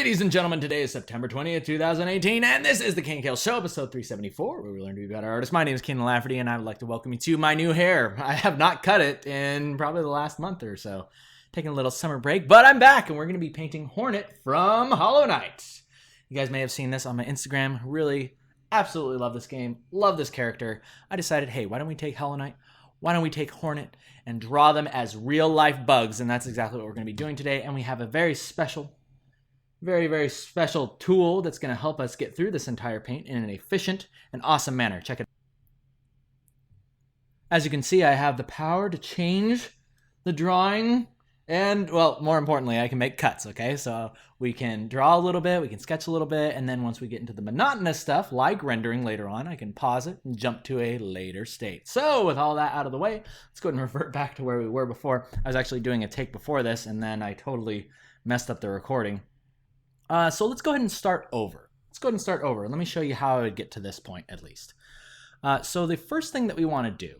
Ladies and gentlemen, today is September 20th, 2018, and this is the King Kale Show, episode 374, where we learn to be better artists. My name is Kienan Lafferty, and I would like to welcome you to my new hair. I have not cut it in probably the last month or so. Taking a little summer break, but I'm back, and we're going to be painting Hornet from Hollowknight. You guys may have seen this on my Instagram. Really, absolutely love this game. Love this character. I decided, hey, why don't we take Hollowknight? Why don't we take Hornet and draw them as real-life bugs? And that's exactly what we're going to be doing today. And we have a very special, very special tool that's going to help us get through this entire paint in an efficient and awesome manner. Check it. As you can see, I have the power to change the drawing. And, well, more importantly, I can make cuts, okay? So we can draw a little bit, we can sketch a little bit, and then once we get into the monotonous stuff, like rendering later on, I can pause it and jump to a later state. So with all that out of the way, let's go ahead and revert back to where we were before. I was actually doing a take before this, and then I totally messed up the recording. So let's go ahead and start over. Let me show you how I would get to this point, at least. So the first thing that we want to do,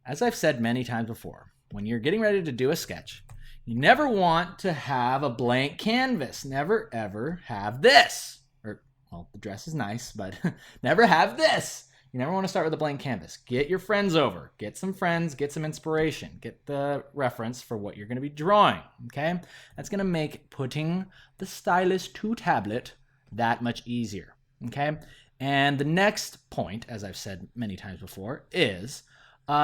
as I've said many times before, when you're getting ready to do a sketch, you never want to have a blank canvas. Never, ever have this. Or, well, the dress is nice, but never have this. You never want to start with a blank canvas. Get your friends over. Get some friends. Get some inspiration. Get the reference for what you're going to be drawing, okay? That's going to make putting the stylus to tablet that much easier, okay? And the next point, as I've said many times before, is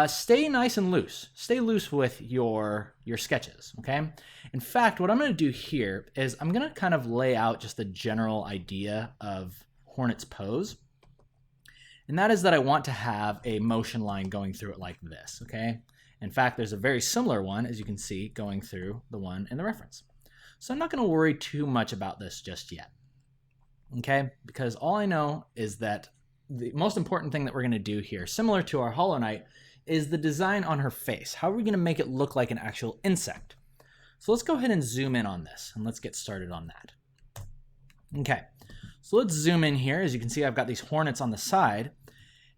stay nice and loose. Stay loose with your sketches, okay? In fact, what I'm going to do here is I'm going to kind of lay out just the general idea of Hornet's pose. And that is that I want to have a motion line going through it like this, okay? In fact, there's a very similar one, as you can see, going through the one in the reference. So I'm not going to worry too much about this just yet, okay? Because all I know is that the most important thing that we're going to do here, similar to our Hollowknight, is the design on her face. How are we going to make it look like an actual insect? So let's go ahead and zoom in on this, and let's get started on that. Okay, so let's zoom in here. As you can see, I've got these hornets on the side,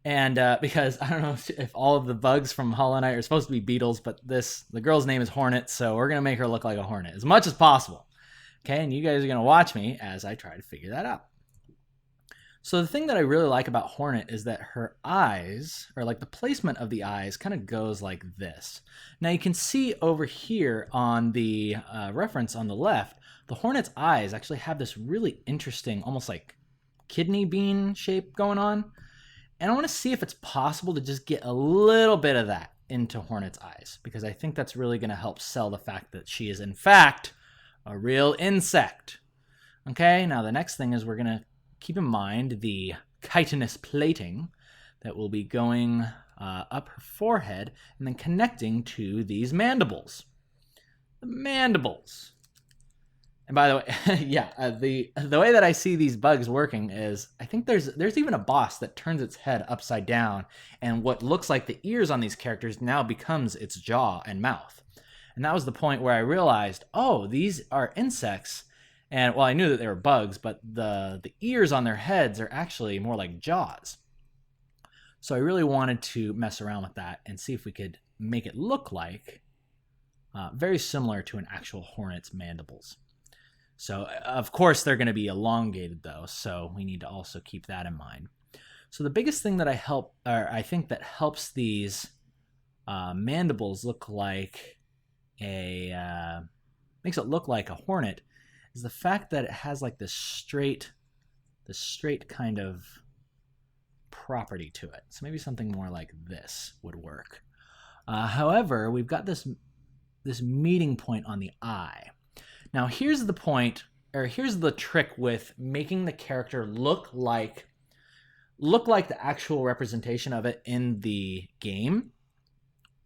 and because I don't know if all of the bugs from Hollowknight are supposed to be beetles, but the girl's name is Hornet, so we're going to make her look like a hornet as much as possible. Okay, and you guys are going to watch me as I try to figure that out. So the thing that I really like about Hornet is that her eyes, or like the placement of the eyes, kind of goes like this. Now you can see over here on the reference on the left, the Hornet's eyes actually have this really interesting, almost like kidney bean shape going on. And I want to see if it's possible to just get a little bit of that into Hornet's eyes, because I think that's really going to help sell the fact that she is in fact a real insect. Okay, now the next thing is we're going to keep in mind the chitinous plating that will be going up her forehead and then connecting to these mandibles. The mandibles. And by the way, yeah, the way that I see these bugs working is I think there's even a boss that turns its head upside down, and what looks like the ears on these characters now becomes its jaw and mouth. And that was the point where I realized, oh, these are insects. And, well, I knew that they were bugs, but the ears on their heads are actually more like jaws. So I really wanted to mess around with that and see if we could make it look like very similar to an actual hornet's mandibles. So, of course, they're going to be elongated, though, so we need to also keep that in mind. So the biggest thing that I think that helps these mandibles look like makes it look like a hornet is the fact that it has like this straight kind of property to it. So maybe something more like this would work. However, we've got this meeting point on the eye. Now here's the point, or here's the trick with making the character look like the actual representation of it in the game.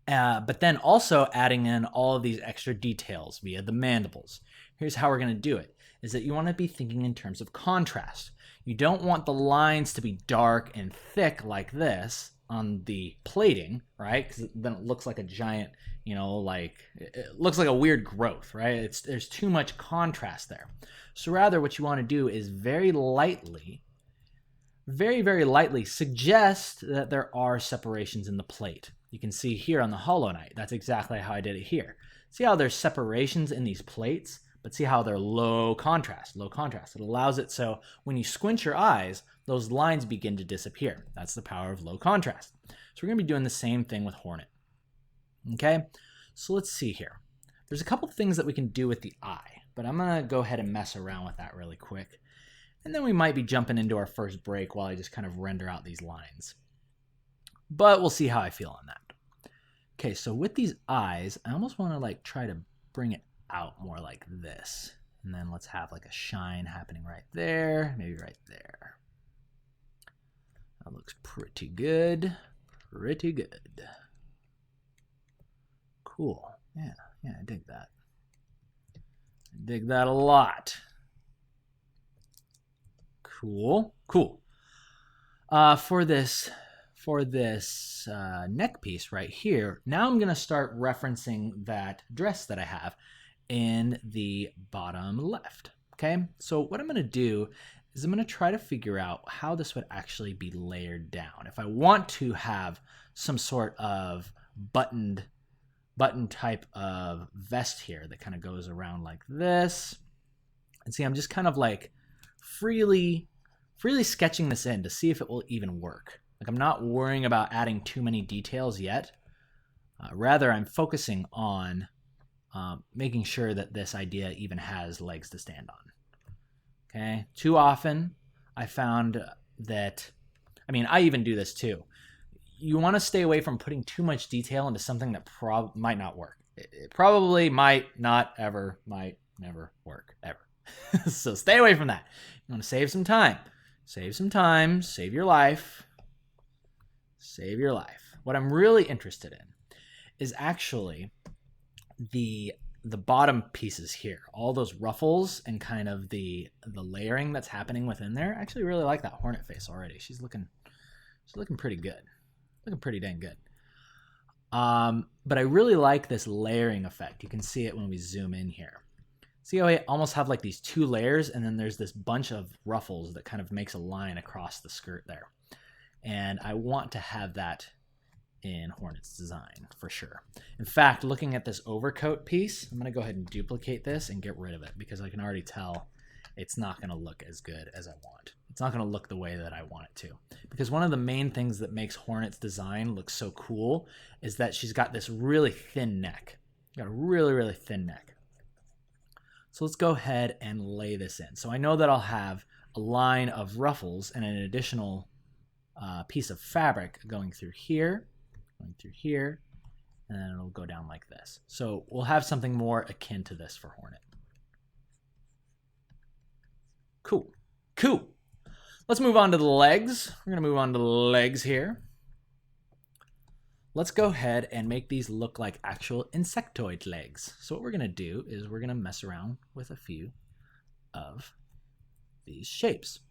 But then also adding in all of these extra details via the mandibles. Here's how we're going to do it, is that you want to be thinking in terms of contrast. You don't want the lines to be dark and thick like this on the plating, right? Because then it looks like a giant, it looks like a weird growth, right? There's too much contrast there. So rather what you want to do is very lightly suggest that there are separations in the plate. You can see here on the Hollowknight, that's exactly how I did it here. See how there's separations in these plates, but see how they're low contrast, low contrast. It allows it so when you squint your eyes, those lines begin to disappear. That's the power of low contrast. So we're gonna be doing the same thing with Hornet. Okay, so let's see here. There's a couple things that we can do with the eye, but I'm gonna go ahead and mess around with that really quick. And then we might be jumping into our first break while I just kind of render out these lines. But we'll see how I feel on that. Okay, so with these eyes, I almost want to like try to bring it out more like this. And then let's have like a shine happening right there, maybe right there. That looks pretty good. Pretty good. Cool. Yeah, I dig that. I dig that a lot. Cool. For this neck piece right here, now I'm going to start referencing that dress that I have in the bottom left. Okay, so what I'm going to do is I'm going to try to figure out how this would actually be layered down. If I want to have some sort of button type of vest here that kind of goes around like this. And see, I'm just kind of like freely sketching this in to see if it will even work. Like, I'm not worrying about adding too many details yet. Rather, I'm focusing on making sure that this idea even has legs to stand on. Okay. Too often, I found that, I mean, I even do this too. You want to stay away from putting too much detail into something that might not work. It probably might never work ever. So stay away from that. You want to save some time. Save your life. Save your life. What I'm really interested in is actually the bottom pieces here. All those ruffles and kind of the layering that's happening within there. I actually really like that Hornet face already. She's looking pretty good. Looking pretty dang good. But I really like this layering effect. You can see it when we zoom in here. See how I almost have like these two layers, and then there's this bunch of ruffles that kind of makes a line across the skirt there. And I want to have that in Hornet's design for sure. In fact, looking at this overcoat piece, I'm going to go ahead and duplicate this and get rid of it because I can already tell it's not going to look as good as I want. It's not going to look the way that I want it to. Because one of the main things that makes Hornet's design look so cool is that she's got this really thin neck. She's got a really, really thin neck. So let's go ahead and lay this in. So I know that I'll have a line of ruffles and an additional piece of fabric going through here, and then it'll go down like this. So we'll have something more akin to this for Hornet. Cool. Let's move on to the legs. We're going to move on to the legs here. Let's go ahead and make these look like actual insectoid legs. So what we're going to do is we're going to mess around with a few of these shapes.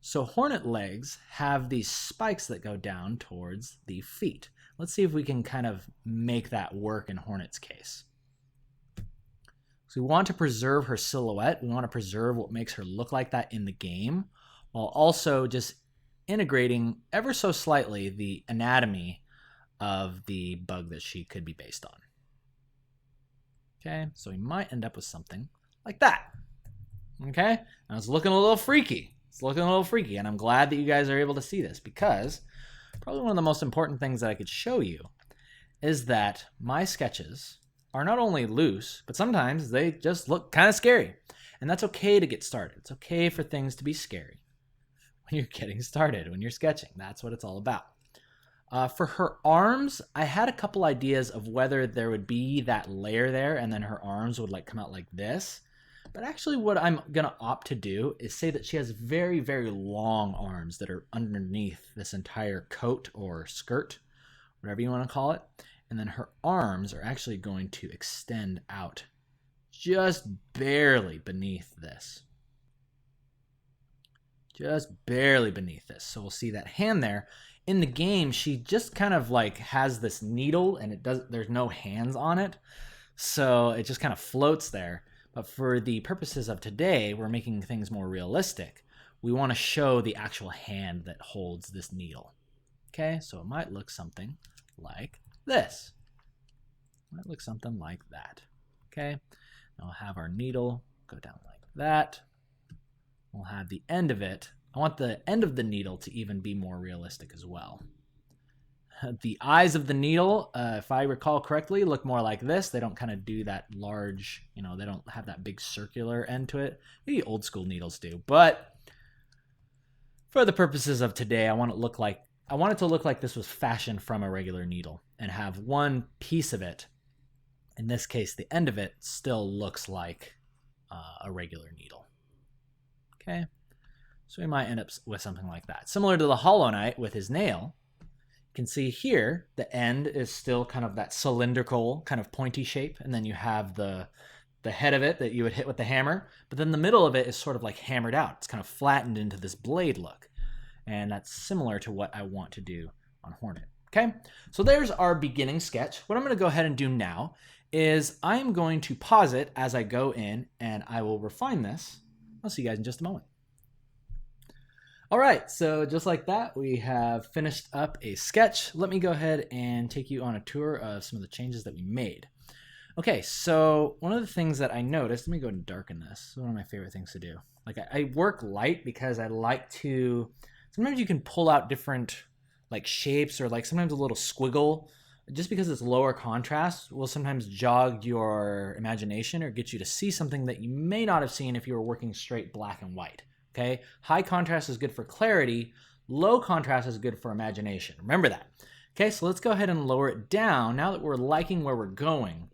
So Hornet legs have these spikes that go down towards the feet. Let's see if we can kind of make that work in Hornet's case. So we want to preserve her silhouette. We want to preserve what makes her look like that in the game, while also just integrating ever so slightly the anatomy of the bug that she could be based on. Okay, so we might end up with something like that. Okay, now it's looking a little freaky. And I'm glad that you guys are able to see this because probably one of the most important things that I could show you is that my sketches are not only loose, but sometimes they just look kind of scary. And that's okay to get started. It's okay for things to be scary when you're getting started, when you're sketching. That's what it's all about. For her arms, I had a couple ideas of whether there would be that layer there and then her arms would like come out like this. But actually what I'm going to opt to do is say that she has very, very long arms that are underneath this entire coat or skirt, whatever you want to call it. And then her arms are actually going to extend out just barely beneath this. Just barely beneath this. So we'll see that hand there. In the game, she just kind of like has this needle and there's no hands on it. So it just kind of floats there. But for the purposes of today, we're making things more realistic. We want to show the actual hand that holds this needle. Okay, so it might look something like this. It might look something like that. Okay, now we'll have our needle Go down like that. We'll have the end of it. I want the end of the needle to even be more realistic as well. The eyes of the needle, if I recall correctly, look more like this. They don't kind of do that large, they don't have that big circular end to it. Maybe old school needles do, but for the purposes of today, I want it to look like this was fashioned from a regular needle and have one piece of it. In this case, the end of it still looks like a regular needle. Okay, so we might end up with something like that. Similar to the Hollowknight with his nail, you can see here the end is still kind of that cylindrical, kind of pointy shape, and then you have the head of it that you would hit with the hammer, but then the middle of it is sort of like hammered out. It's kind of flattened into this blade look, and that's similar to what I want to do on Hornet. Okay, so there's our beginning sketch. What I'm going to go ahead and do now is I'm going to pause it as I go in, and I will refine this. I'll see you guys in just a moment. All right, so just like that, we have finished up a sketch. Let me go ahead and take you on a tour of some of the changes that we made. Okay, so one of the things that I noticed, let me go ahead and darken this. It's one of my favorite things to do. Like I work light because I like to, sometimes you can pull out different like shapes or like sometimes a little squiggle. Just because it's lower contrast will sometimes jog your imagination or get you to see something that you may not have seen if you were working straight black and white. Okay, high contrast is good for clarity. Low contrast is good for imagination. Remember that. Okay, so let's go ahead and lower it down. Now that we're liking where we're going,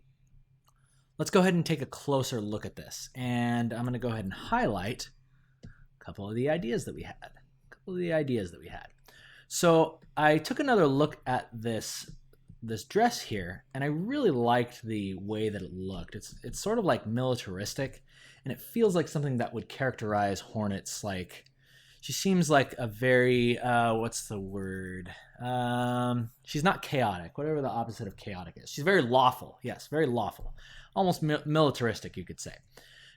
let's go ahead and take a closer look at this. And I'm going to go ahead and highlight a couple of the ideas that we had. So I took another look at this dress here, and I really liked the way that it looked. It's sort of like militaristic, and it feels like something that would characterize Hornet's, like, she seems like a very, what's the word? She's not chaotic, whatever the opposite of chaotic is. She's very lawful. Yes, very lawful. Almost militaristic, you could say.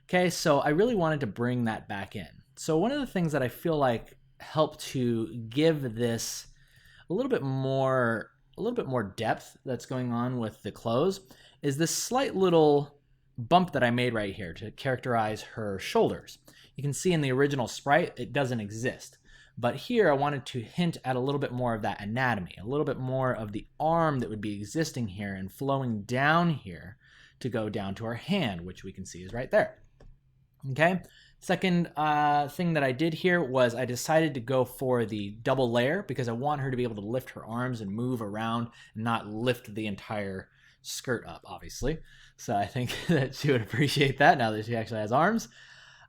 Okay, so I really wanted to bring that back in. So one of the things that I feel like helped to give this a little bit more depth that's going on with the clothes is this slight little bump that I made right here to characterize her shoulders. You can see in the original sprite, it doesn't exist. But here I wanted to hint at a little bit more of that anatomy, a little bit more of the arm that would be existing here and flowing down here to go down to her hand, which we can see is right there. Okay. Second thing that I did here was I decided to go for the double layer because I want her to be able to lift her arms and move around and not lift the entire skirt up, obviously. So I think that she would appreciate that now that she actually has arms.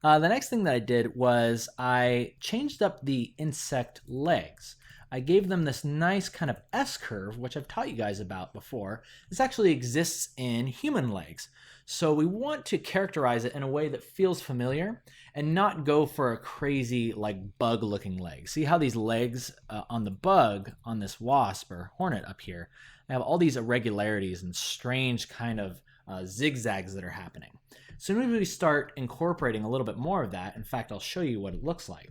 The next thing that I did was I changed up the insect legs. I gave them this nice kind of S-curve, which I've taught you guys about before. This actually exists in human legs. So we want to characterize it in a way that feels familiar and not go for a crazy like bug looking leg. See how these legs on the bug, on this wasp or hornet up here, they have all these irregularities and strange kind of zigzags that are happening. As soon as we start incorporating a little bit more of that, in fact, I'll show you what it looks like.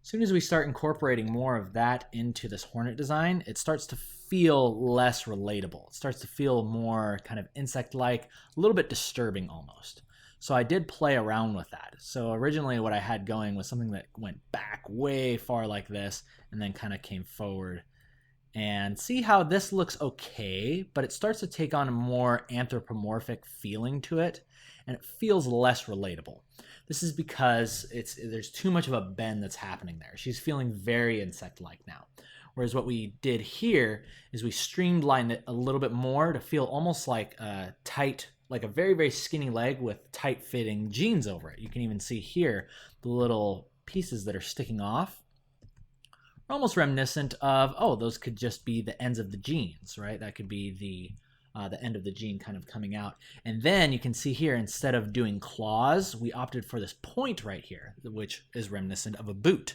As soon as we start incorporating more of that into this hornet design, it starts to feel less relatable. It starts to feel more kind of insect-like, a little bit disturbing almost. So I did play around with that. So originally what I had going was something that went back way far like this and then kind of came forward. And see how this looks okay, but it starts to take on a more anthropomorphic feeling to it, and it feels less relatable. This is because there's too much of a bend that's happening there. She's feeling very insect-like now. Whereas what we did here is we streamlined it a little bit more to feel almost like a tight, like a very, very skinny leg with tight-fitting jeans over it. You can even see here the little pieces that are sticking off. Almost reminiscent of, oh, those could just be the ends of the jeans, right? That could be the end of the jean kind of coming out. And then you can see here, instead of doing claws, we opted for this point right here, which is reminiscent of a boot.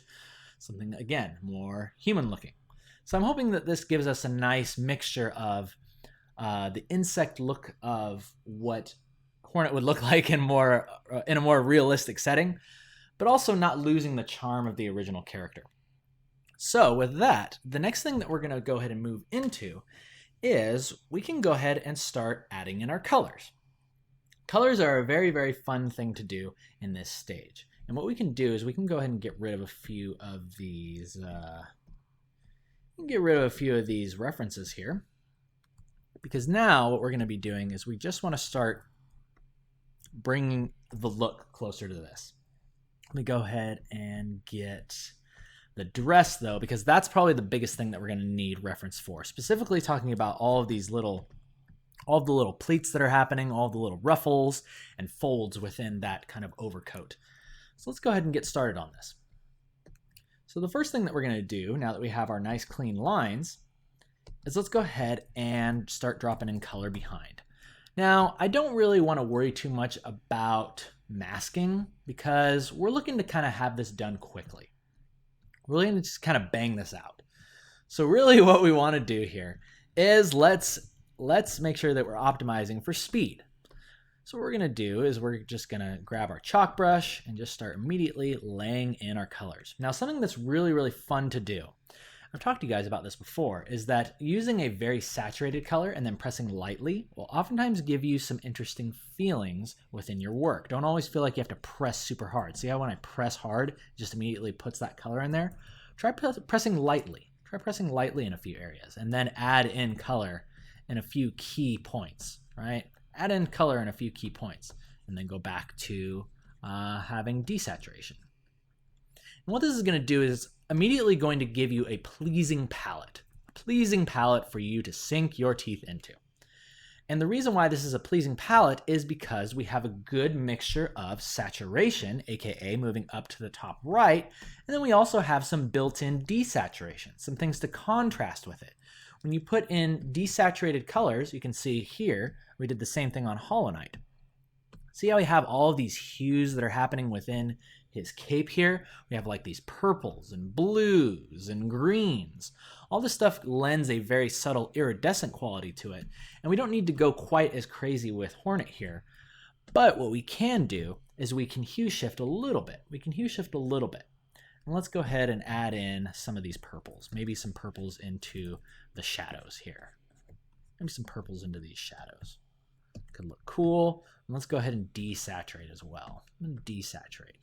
Something, again, more human looking. So I'm hoping that this gives us a nice mixture of the insect look of what Hornet would look like in a more realistic setting, but also not losing the charm of the original character. So with that, the next thing that we're going to go ahead and move into is we can go ahead and start adding in our colors. Colors are a very, very fun thing to do in this stage. And what we can do is we can go ahead and get rid of a few of these references here. Because now what we're going to be doing is we just want to start bringing the look closer to this. Let me go ahead and get the dress, though, because that's probably the biggest thing that we're going to need reference for. Specifically talking about all of the little pleats that are happening, all the little ruffles and folds within that kind of overcoat. So let's go ahead and get started on this. So the first thing that we're going to do, now that we have our nice clean lines, is let's go ahead and start dropping in color behind. Now, I don't really want to worry too much about masking because we're looking to kind of have this done quickly. We're looking to just kind of bang this out. So really what we want to do here is let's make sure that we're optimizing for speed. So what we're going to do is we're just going to grab our chalk brush and just start immediately laying in our colors. Now, something that's really, really fun to do, I've talked to you guys about this before, is that using a very saturated color and then pressing lightly will oftentimes give you some interesting feelings within your work. Don't always feel like you have to press super hard. See how when I press hard, it just immediately puts that color in there? Try pressing lightly. Try pressing lightly in a few areas and then add in color in a few key points, right? Add in color in a few key points and then go back to having desaturation. And what this is going to do is immediately going to give you a pleasing palette for you to sink your teeth into. And the reason why this is a pleasing palette is because we have a good mixture of saturation, aka moving up to the top right, and then we also have some built-in desaturation, some things to contrast with it. When you put in desaturated colors, you can see here, we did the same thing on Hollowknight. See how we have all of these hues that are happening within his cape here? We have like these purples and blues and greens. All this stuff lends a very subtle iridescent quality to it. And we don't need to go quite as crazy with Hornet here. But what we can do is we can hue shift a little bit. And let's go ahead and add in some of these purples. Maybe some purples into the shadows here. Maybe some purples into these shadows. Could look cool. And let's go ahead and desaturate as well. I'm going to desaturate.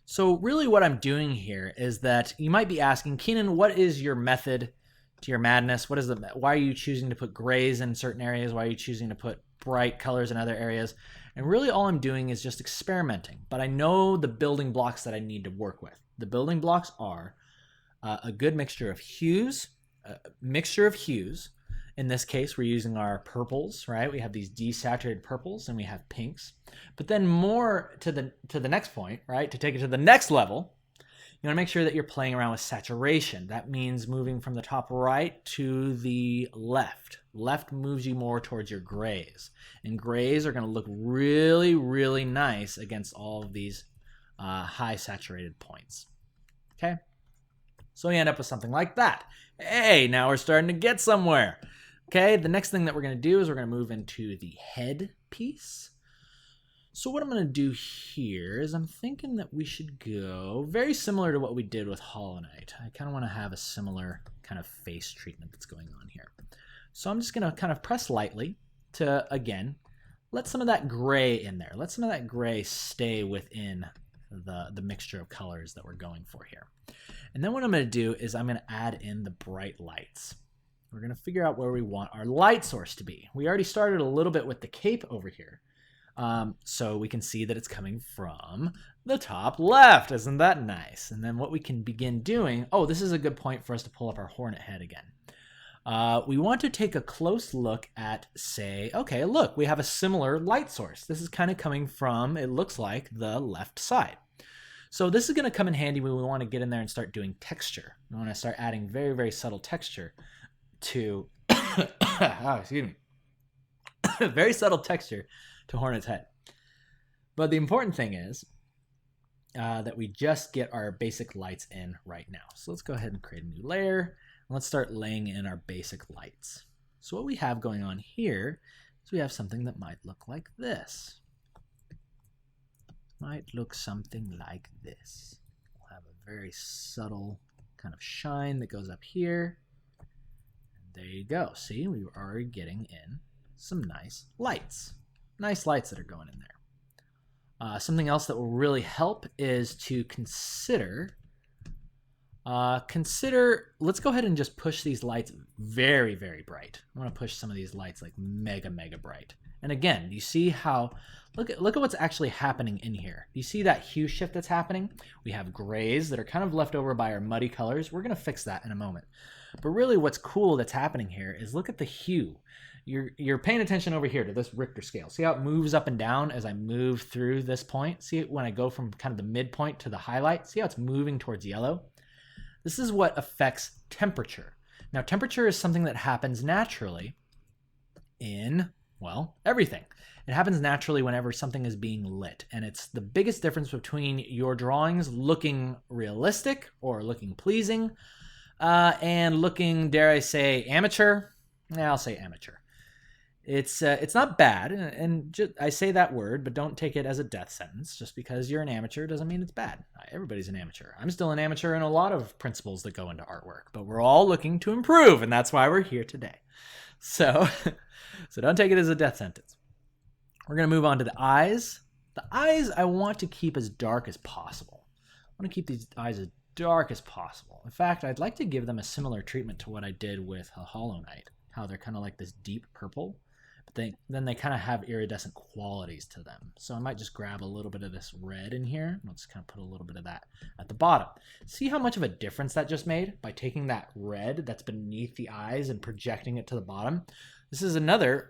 So really what I'm doing here is that you might be asking, Keenan, what is your method to your madness? Why are you choosing to put grays in certain areas? Why are you choosing to put bright colors in other areas? And really all I'm doing is just experimenting. But I know the building blocks that I need to work with. The building blocks are a good mixture of hues, In this case, we're using our purples, right? We have these desaturated purples and we have pinks. But then more to the next point, right? To take it to the next level, you want to make sure that you're playing around with saturation. That means moving from the top right to the left. Left moves you more towards your grays. And grays are going to look really, really nice against all of these high saturated points. Okay? So you end up with something like that. Hey, now we're starting to get somewhere. Okay, the next thing that we're going to do is we're going to move into the head piece. So what I'm going to do here is I'm thinking that we should go very similar to what we did with Hollowknight. I kind of want to have a similar kind of face treatment that's going on here. So I'm just going to kind of press lightly to, again, let some of that gray in there. Let some of that gray stay within the mixture of colors that we're going for here. And then what I'm going to do is I'm going to add in the bright lights. We're going to figure out where we want our light source to be. We already started a little bit with the cape over here. So we can see that it's coming from the top left. Isn't that nice? And then what we can begin doing, this is a good point for us to pull up our Hornet head again. We want to take a close look at, say, okay, look, we have a similar light source. This is kind of coming from, it looks like, the left side. So this is going to come in handy when we want to get in there and start doing texture. We want to start adding very, very subtle texture to, very subtle texture to Hornet's head. But the important thing is that we just get our basic lights in right now. So let's go ahead and create a new layer. And let's start laying in our basic lights. So what we have going on here is we have something that might look like this. Might look something like this. We'll have a very subtle kind of shine that goes up here. And there you go. See, we were already getting in some nice lights. Nice lights that are going in there. Something else that will really help is to consider, let's go ahead and just push these lights very, very bright. I want to push some of these lights like mega, mega bright. And again, you see how, look at what's actually happening in here. You see that hue shift that's happening? We have grays that are kind of left over by our muddy colors. We're going to fix that in a moment. But really what's cool that's happening here is look at the hue. You're paying attention over here to this Richter scale. See how it moves up and down as I move through this point? See it when I go from kind of the midpoint to the highlight? See how it's moving towards yellow? This is what affects temperature. Now, temperature is something that happens naturally in, well, everything. It happens naturally whenever something is being lit. And it's the biggest difference between your drawings looking realistic or looking pleasing and looking, dare I say, amateur. Yeah, I'll say amateur. It's not bad, and I say that word, but don't take it as a death sentence. Just because you're an amateur doesn't mean it's bad. Everybody's an amateur. I'm still an amateur in a lot of principles that go into artwork, but we're all looking to improve, and that's why we're here today. So don't take it as a death sentence. We're going to move on to the eyes. The eyes I want to keep as dark as possible. I want to keep these eyes as dark as possible. In fact, I'd like to give them a similar treatment to what I did with a Hollowknight, how they're kind of like this deep purple. Then they kind of have iridescent qualities to them. So I might just grab a little bit of this red in here. I'll just kind of put a little bit of that at the bottom. See how much of a difference that just made by taking that red that's beneath the eyes and projecting it to the bottom? This is another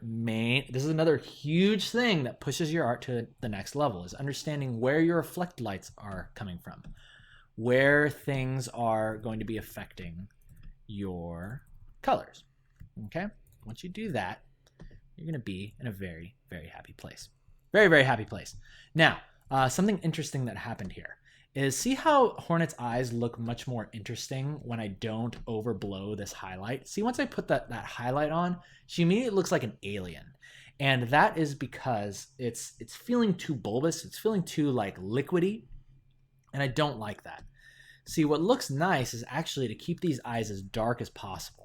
huge thing that pushes your art to the next level, is understanding where your reflect lights are coming from, where things are going to be affecting your colors. Okay? Once you do that, you're going to be in a very, very happy place. Very, very happy place. Now, something interesting that happened here is, see how Hornet's eyes look much more interesting when I don't overblow this highlight? See, once I put that highlight on, she immediately looks like an alien. And that is because it's feeling too bulbous. It's feeling too like liquidy. And I don't like that. See, what looks nice is actually to keep these eyes as dark as possible.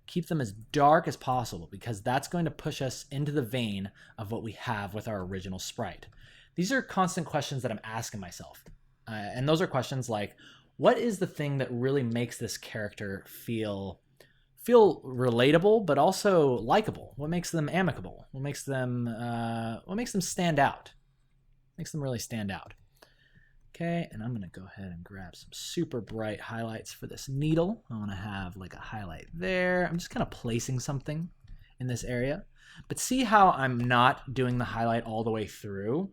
Keep them as dark as possible, because that's going to push us into the vein of what we have with our original sprite. These are constant questions that I'm asking myself. And those are questions like, what is the thing that really makes this character feel relatable, but also likable? What makes them amicable? What makes them stand out? Makes them really stand out. Okay, and I'm going to go ahead and grab some super bright highlights for this needle. I want to have like a highlight there. I'm just kind of placing something in this area. But see how I'm not doing the highlight all the way through?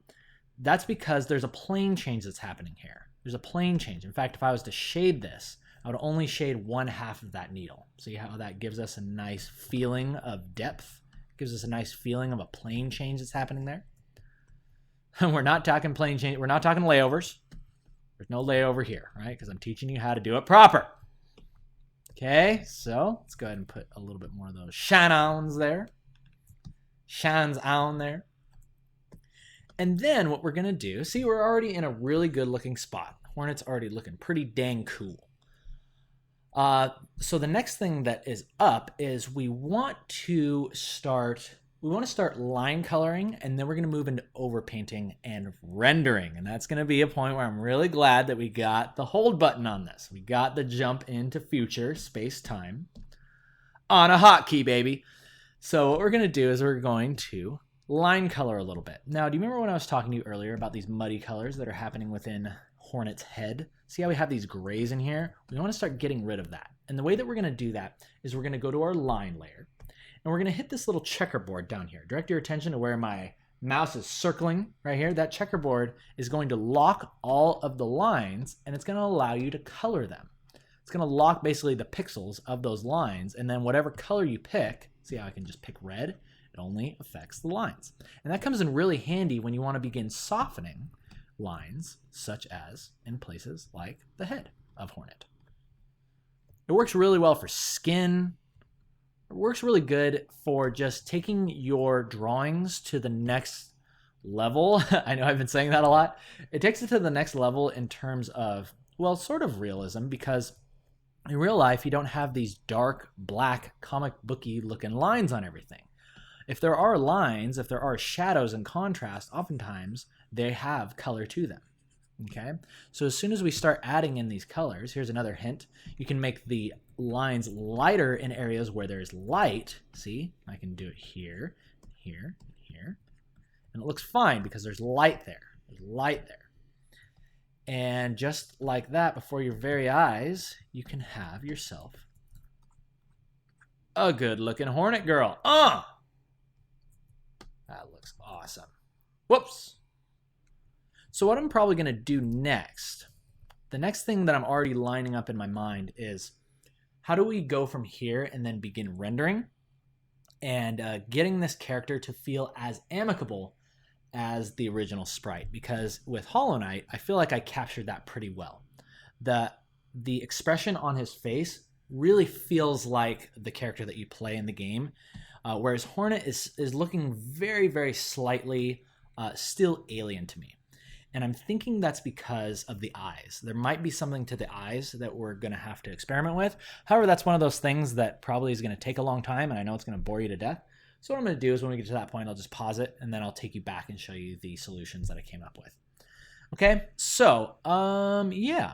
That's because there's a plane change that's happening here. There's a plane change. In fact, if I was to shade this, I would only shade one half of that needle. See how that gives us a nice feeling of depth? Gives us a nice feeling of a plane change that's happening there. We're not talking plane change. We're not talking layovers. There's no layover here, right? Because I'm teaching you how to do it proper. Okay, so let's go ahead and put a little bit more of those shine-ons there. Shines on there. And then what we're going to do, see, we're already in a really good looking spot. Hornet's already looking pretty dang cool. So the next thing that is up is we want to start line coloring, and then we're going to move into overpainting and rendering. And that's going to be a point where I'm really glad that we got the hold button on this. We got the jump into future space-time on a hotkey, baby. So what we're going to do is we're going to line color a little bit. Now, do you remember when I was talking to you earlier about these muddy colors that are happening within Hornet's head? See how we have these grays in here? We want to start getting rid of that. And the way that we're going to do that is we're going to go to our line layer, and we're going to hit this little checkerboard down here. Direct your attention to where my mouse is circling right here. That checkerboard is going to lock all of the lines, and it's going to allow you to color them. It's going to lock basically the pixels of those lines, and then whatever color you pick, see how I can just pick red? It only affects the lines. And that comes in really handy when you want to begin softening lines, such as in places like the head of Hornet. It works really well for skin. It works really good for just taking your drawings to the next level. I know I've been saying that a lot. It takes it to the next level in terms of, well, sort of realism, because in real life, you don't have these dark, black, comic booky looking lines on everything. if there are lines, if there are shadows and contrast, oftentimes they have color to them. Okay, so as soon as we start adding in these colors, here's another hint. You can make the lines lighter in areas where there's light. See, I can do it here, here, here. And it looks fine because there's light there. There's light there. And just like that, before your very eyes, you can have yourself a good-looking hornet girl. That looks awesome. Whoops. So what I'm probably going to do next, the next thing that I'm already lining up in my mind is how do we go from here and then begin rendering and getting this character to feel as amicable as the original sprite, because with Hollowknight, I feel like I captured that pretty well. The expression on his face really feels like the character that you play in the game, whereas Hornet is looking very, very slightly still alien to me. And I'm thinking that's because of the eyes. There might be something to the eyes that we're going to have to experiment with. However, that's one of those things that probably is going to take a long time, and I know it's going to bore you to death. So what I'm going to do is when we get to that point, I'll just pause it, and then I'll take you back and show you the solutions that I came up with. Okay, so, yeah.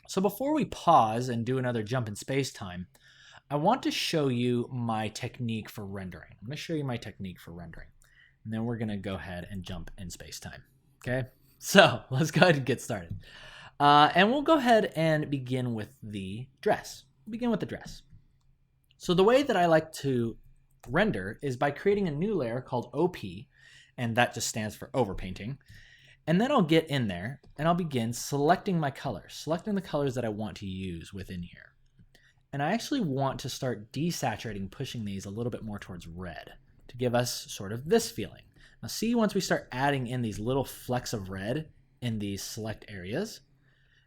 So before we pause and do another jump in space-time, I want to show you my technique for rendering. I'm going to show you my technique for rendering. And then we're going to go ahead and jump in space-time. Okay, so let's go ahead and get started. And we'll go ahead and begin with the dress. Begin with the dress. So the way that I like to render is by creating a new layer called OP, and that just stands for Overpainting. And then I'll get in there and I'll begin selecting my colors, selecting the colors that I want to use within here. And I actually want to start desaturating, pushing these a little bit more towards red to give us sort of this feeling. Now see, once we start adding in these little flecks of red in these select areas,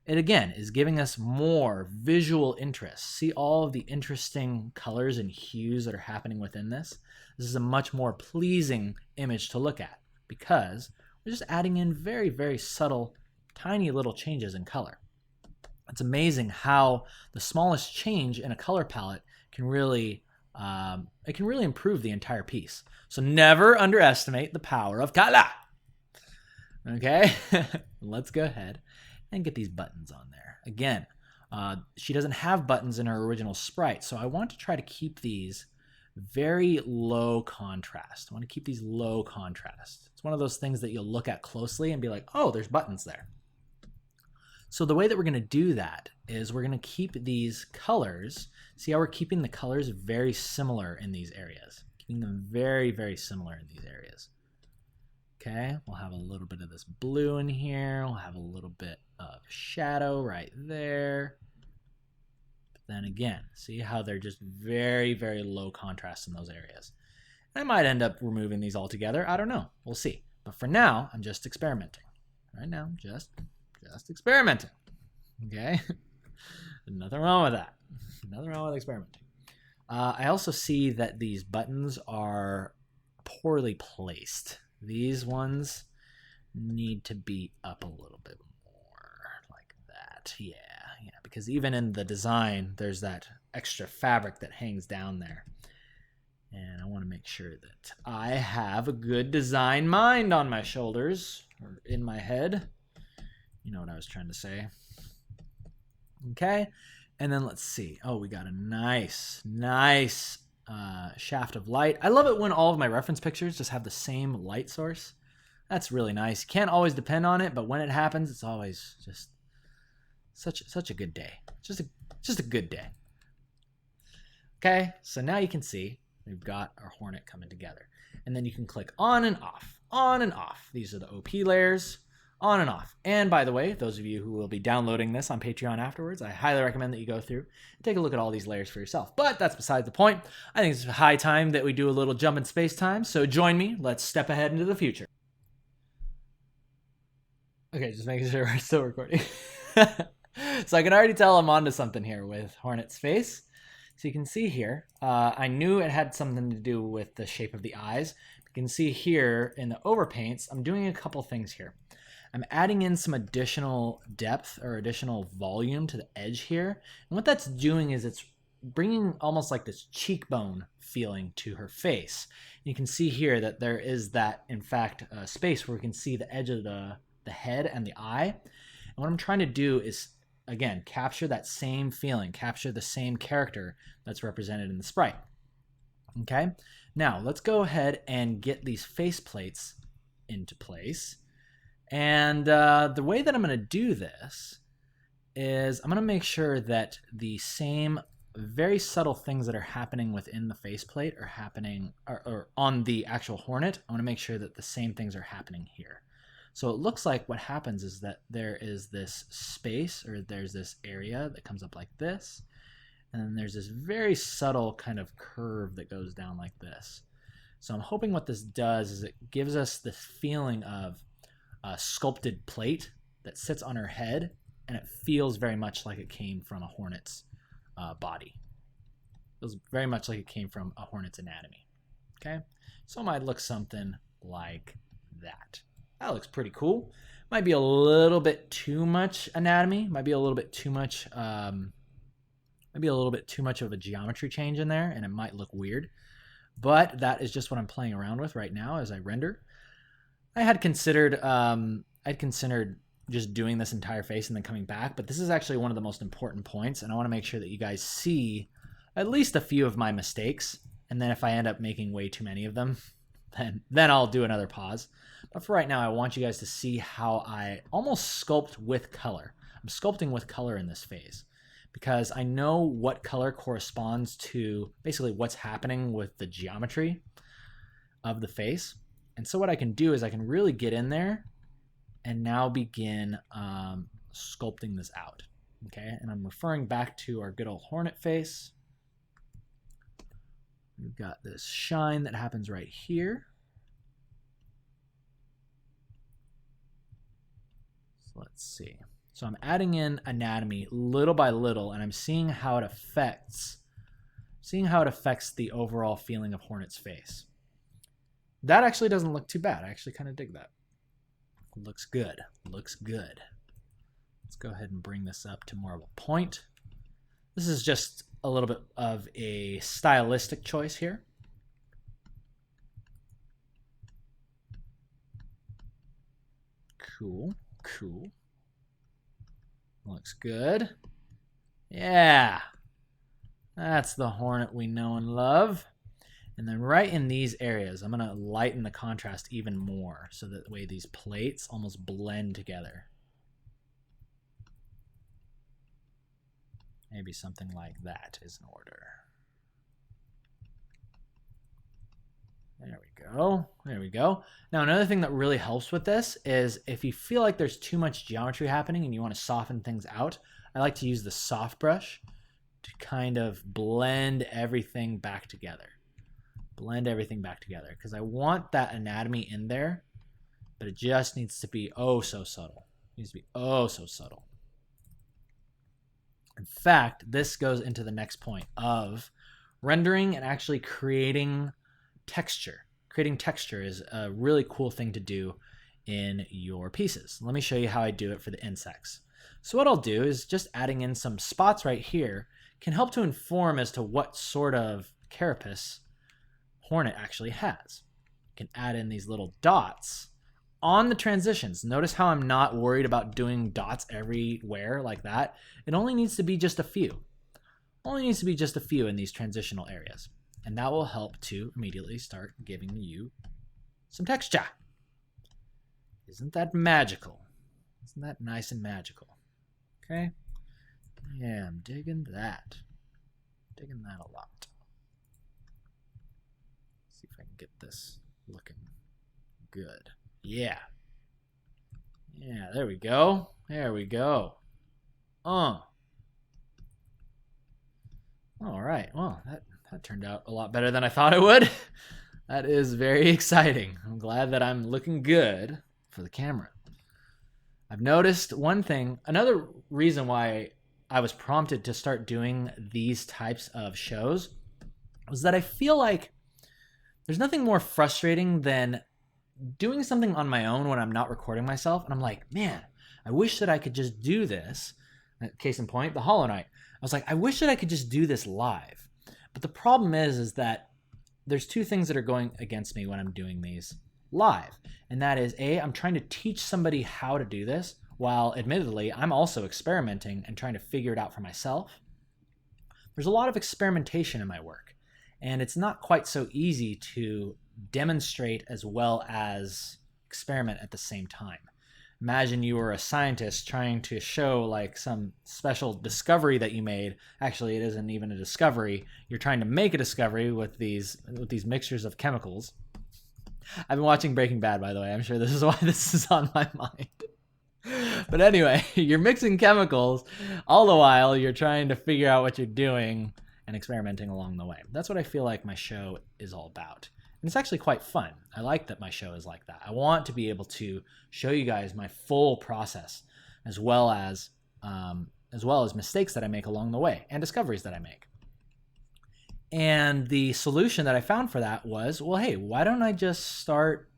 it again is giving us more visual interest. See all of the interesting colors and hues that are happening within this? This is a much more pleasing image to look at because we're just adding in very, very subtle, tiny little changes in color. It's amazing how the smallest change in a color palette can really improve the entire piece. So never underestimate the power of color. Okay, let's go ahead and get these buttons on there. Again, she doesn't have buttons in her original sprite, so I want to try to keep these very low contrast. I want to keep these low contrast. It's one of those things that you'll look at closely and be like, oh, there's buttons there. So the way that we're going to do that is we're going to keep these colors. See how we're keeping the colors very similar in these areas. Keeping them very, very similar in these areas. Okay, we'll have a little bit of this blue in here. We'll have a little bit of shadow right there. But then again, see how they're just very, very low contrast in those areas. And I might end up removing these altogether. I don't know. We'll see. But for now, I'm just experimenting. Right now, just experimenting. Okay? Nothing wrong with that. Nothing wrong with experimenting. I also see that these buttons are poorly placed. These ones need to be up a little bit more like that. Yeah, because even in the design, there's that extra fabric that hangs down there. And I want to make sure that I have a good design mind on my shoulders or in my head. You know what I was trying to say. Okay, and then let's see. Oh, we got a nice shaft of light. I love it when all of my reference pictures just have the same light source. That's really nice. You can't always depend on it, but when it happens, it's always just such a good day. Just a good day. Okay, so now you can see we've got our Hornet coming together. And then you can click on and off, on and off. These are the OP layers. On and off. And by the way, those of you who will be downloading this on Patreon afterwards, I highly recommend that you go through and take a look at all these layers for yourself. But that's beside the point. I think it's high time that we do a little jump in space-time, so join me. Let's step ahead into the future. Okay, just making sure we're still recording. So I can already tell I'm onto something here with Hornet's face. So you can see here, I knew it had something to do with the shape of the eyes. You can see here in the overpaints, I'm doing a couple things here. I'm adding in some additional depth or additional volume to the edge here. And what that's doing is it's bringing almost like this cheekbone feeling to her face. And you can see here that there is that, in fact, space where we can see the edge of the head and the eye. And what I'm trying to do is, again, capture that same feeling, capture the same character that's represented in the sprite. Okay, now let's go ahead and get these face plates into place. And the way that I'm going to do this is I'm going to make sure that the same very subtle things that are happening within the faceplate are happening or on the actual Hornet. I want to make sure that the same things are happening here. So it looks like what happens is that there is this space, or there's this area that comes up like this, and then there's this very subtle kind of curve that goes down like this. So I'm hoping what this does is it gives us this feeling of a sculpted plate that sits on her head, and it feels very much like it came from a Hornet's body. It feels very much like it came from a Hornet's anatomy. Okay, so it might look something like that. That looks pretty cool. Might be a little bit too much anatomy. Might be a little bit too much. Maybe a little bit too much of a geometry change in there, and it might look weird. But that is just what I'm playing around with right now as I render. I had considered just doing this entire face and then coming back, but this is actually one of the most important points, and I want to make sure that you guys see at least a few of my mistakes, and then if I end up making way too many of them, then I'll do another pause. But for right now, I want you guys to see how I almost sculpt with color. I'm sculpting with color in this phase because I know what color corresponds to basically what's happening with the geometry of the face. And so what I can do is I can really get in there and now begin sculpting this out. Okay, and I'm referring back to our good old Hornet face. We've got this shine that happens right here. So let's see. So I'm adding in anatomy little by little, and I'm seeing how it affects the overall feeling of Hornet's face. That actually doesn't look too bad. I actually kind of dig that. Looks good. Looks good. Let's go ahead and bring this up to more of a point. This is just a little bit of a stylistic choice here. Cool, cool. Looks good. Yeah. That's the Hornet we know and love. And then right in these areas, I'm going to lighten the contrast even more so that the way these plates almost blend together. Maybe something like that is in order. There we go. There we go. Now, another thing that really helps with this is if you feel like there's too much geometry happening and you want to soften things out, I like to use the soft brush to kind of blend everything back together. Blend everything back together because I want that anatomy in there, but it just needs to be oh so subtle. It needs to be oh so subtle. In fact, this goes into the next point of rendering and actually creating texture. Creating texture is a really cool thing to do in your pieces. Let me show you how I do it for the insects. So what I'll do is just adding in some spots right here can help to inform as to what sort of carapace Hornet actually has. You can add in these little dots on the transitions. Notice how I'm not worried about doing dots everywhere like that. It only needs to be just a few. Only needs to be just a few in these transitional areas. And that will help to immediately start giving you some texture. Isn't that magical? Isn't that nice and magical? Okay? Yeah, I'm digging that. Digging that a lot. See if I can get this looking good. Yeah. Yeah, there we go. There we go. All right. Well, that turned out a lot better than I thought it would. That is very exciting. I'm glad that I'm looking good for the camera. I've noticed one thing. Another reason why I was prompted to start doing these types of shows was that I feel like there's nothing more frustrating than doing something on my own when I'm not recording myself. And I'm like, man, I wish that I could just do this Case in point, the Hollowknight. I was like, I wish that I could just do this live. But the problem is that there's two things that are going against me when I'm doing these live. And that is, A, I'm trying to teach somebody how to do this, while admittedly, I'm also experimenting and trying to figure it out for myself. There's a lot of experimentation in my work, and it's not quite so easy to demonstrate as well as experiment at the same time. Imagine you were a scientist trying to show like some special discovery that you made. Actually, it isn't even a discovery. You're trying to make a discovery with these mixtures of chemicals. I've been watching Breaking Bad, by the way. I'm sure this is why this is on my mind. But anyway, you're mixing chemicals all the while you're trying to figure out what you're doing and experimenting along the way. That's what I feel like my show is all about. And it's actually quite fun. I like that my show is like that. I want to be able to show you guys my full process, as well as mistakes that I make along the way and discoveries that I make. And the solution that I found for that was, well, hey, why don't I just start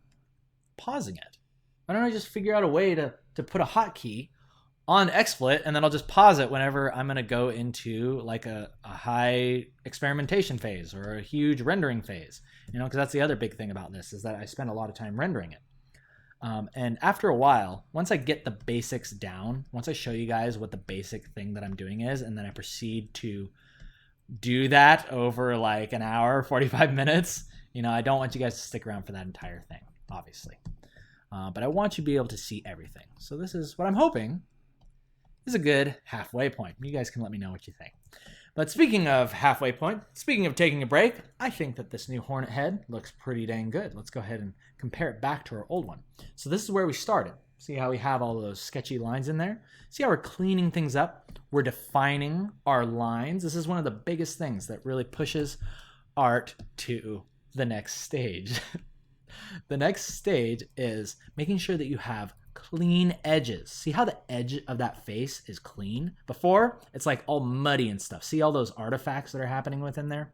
pausing it? Why don't I just figure out a way to put a hotkey on XSplit, and then I'll just pause it whenever I'm going to go into like a high experimentation phase or a huge rendering phase, because that's the other big thing about this, is that I spend a lot of time rendering it. And after a while, once I get the basics down, once I show you guys what the basic thing that I'm doing is, and then I proceed to do that over like an hour, 45 minutes, I don't want you guys to stick around for that entire thing, obviously. But I want you to be able to see everything. So this is what I'm hoping is a good halfway point. You guys can let me know what you think. But speaking of halfway point, speaking of taking a break, I think that this new Hornet head looks pretty dang good. Let's go ahead and compare it back to our old one. So this is where we started. See how we have all those sketchy lines in there? See how we're cleaning things up? We're defining our lines. This is one of the biggest things that really pushes art to the next stage. The next stage is making sure that you have clean edges. See how the edge of that face is clean? Before, it's like all muddy and stuff. See all those artifacts that are happening within there?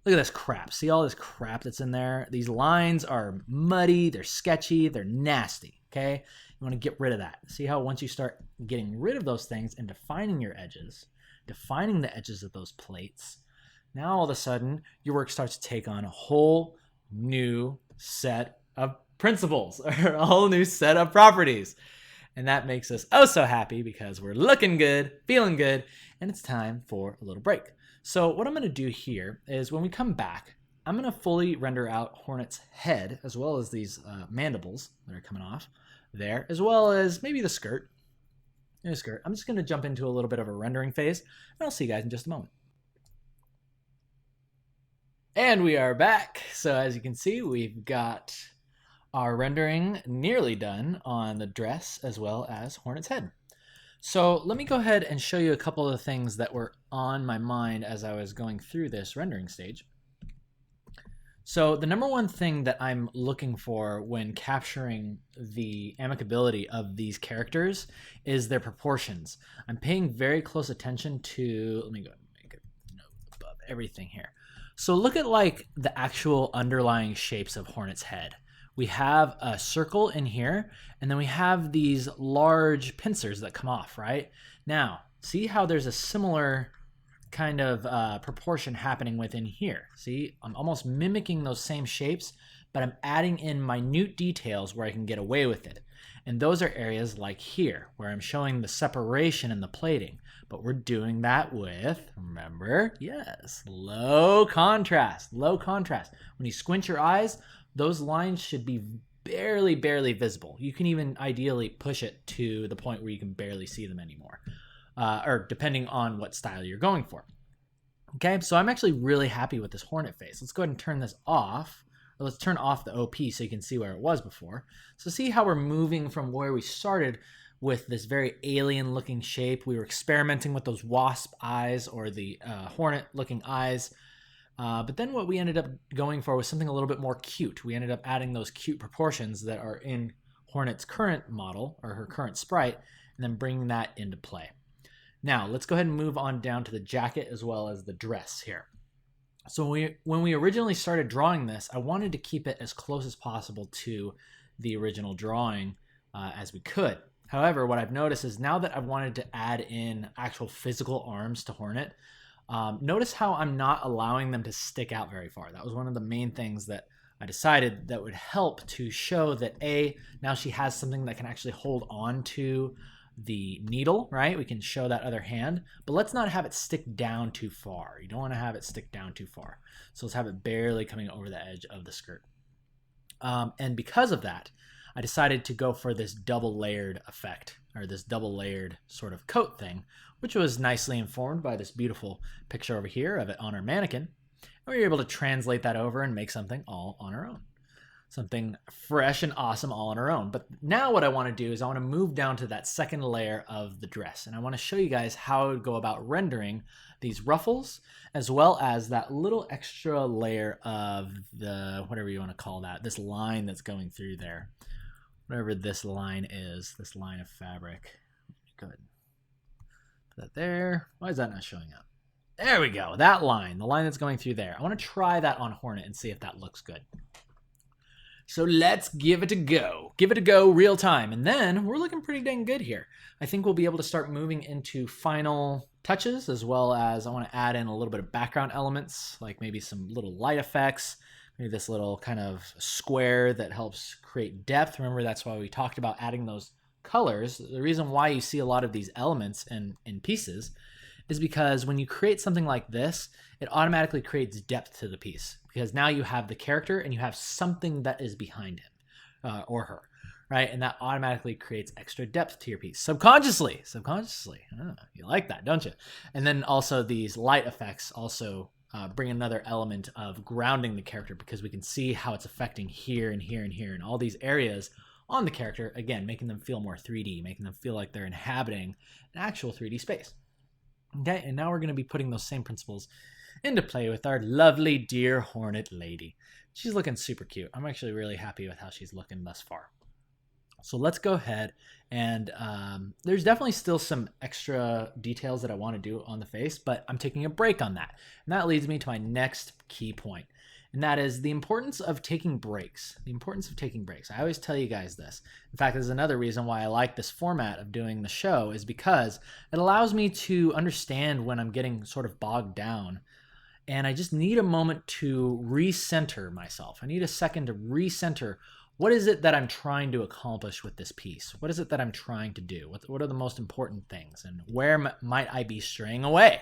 Look at this crap. See all this crap that's in there? These lines are muddy, they're sketchy, they're nasty, okay? You want to get rid of that. See how once you start getting rid of those things and defining your edges, defining the edges of those plates, now all of a sudden, your work starts to take on a whole new set of principles, or a whole new set of properties. And that makes us oh so happy because we're looking good, feeling good, and it's time for a little break. So what I'm going to do here is when we come back, I'm going to fully render out Hornet's head, as well as these mandibles that are coming off there, as well as maybe the skirt. I'm just going to jump into a little bit of a rendering phase, and I'll see you guys in just a moment. And we are back. So as you can see, we've got our rendering nearly done on the dress as well as Hornet's head. So let me go ahead and show you a couple of the things that were on my mind as I was going through this rendering stage. So the number one thing that I'm looking for when capturing the amicability of these characters is their proportions. I'm paying very close attention to, let me go make a note above everything here. So look at like the actual underlying shapes of Hornet's head. We have a circle in here, and then we have these large pincers that come off, right? Now, see how there's a similar kind of proportion happening within here. See, I'm almost mimicking those same shapes, but I'm adding in minute details where I can get away with it. And those are areas like here, where I'm showing the separation in the plating. But we're doing that with, remember, yes, low contrast, low contrast. When you squint your eyes, those lines should be barely visible. You can even ideally push it to the point where you can barely see them anymore, or depending on what style you're going for. Okay, so I'm actually really happy with this Hornet face. Let's go ahead and turn this off. Or let's turn off the OP so you can see where it was before. So see how we're moving from where we started with this very alien looking shape. We were experimenting with those wasp eyes or the hornet looking eyes. But then what we ended up going for was something a little bit more cute. We ended up adding those cute proportions that are in Hornet's current model or her current sprite, and then bringing that into play. Now let's go ahead and move on down to the jacket as well as the dress here. So when we originally started drawing this, I wanted to keep it as close as possible to the original drawing as we could. However, what I've noticed is now that I've wanted to add in actual physical arms to Hornet, notice how I'm not allowing them to stick out very far. That was one of the main things that I decided that would help to show that now she has something that can actually hold on to the needle, right? We can show that other hand, but let's not have it stick down too far. You don't want to have it stick down too far. So let's have it barely coming over the edge of the skirt. And because of that, I decided to go for this double layered effect, or this double layered sort of coat thing, which was nicely informed by this beautiful picture over here of it on our mannequin. And we were able to translate that over and make something all on our own. Something fresh and awesome all on our own. But now what I want to do is I want to move down to that second layer of the dress. And I want to show you guys how I would go about rendering these ruffles, as well as that little extra layer of the, whatever you want to call that, this line that's going through there. Whatever this line is, this line of fabric. Go ahead. Put that there. Why is that not showing up? There we go. That line, the line that's going through there. I want to try that on Hornet and see if that looks good. So let's give it a go. Give it a go real time. And then we're looking pretty dang good here. I think we'll be able to start moving into final touches, as well as I want to add in a little bit of background elements, like maybe some little light effects, maybe this little kind of square that helps create depth. Remember, that's why we talked about adding those colors. The reason why you see a lot of these elements in pieces is because when you create something like this, it automatically creates depth to the piece, because now you have the character and you have something that is behind him or her, right? And that automatically creates extra depth to your piece subconsciously. You like that, don't you? And then also these light effects also bring another element of grounding the character, because we can see how it's affecting here and here and here and all these areas on the character, again, making them feel more 3D, making them feel like they're inhabiting an actual 3D space. Okay, and now we're going to be putting those same principles into play with our lovely dear Hornet lady. She's looking super cute. I'm actually really happy with how she's looking thus far. So let's go ahead and there's definitely still some extra details that I want to do on the face, but I'm taking a break on that. And that leads me to my next key point. And that is the importance of taking breaks. The importance of taking breaks. I always tell you guys this. In fact, there's another reason why I like this format of doing the show, is because it allows me to understand when I'm getting sort of bogged down. And I just need a moment to recenter myself. I need a second to recenter. What is it that I'm trying to accomplish with this piece? What is it that I'm trying to do? What are the most important things? And where might I be straying away?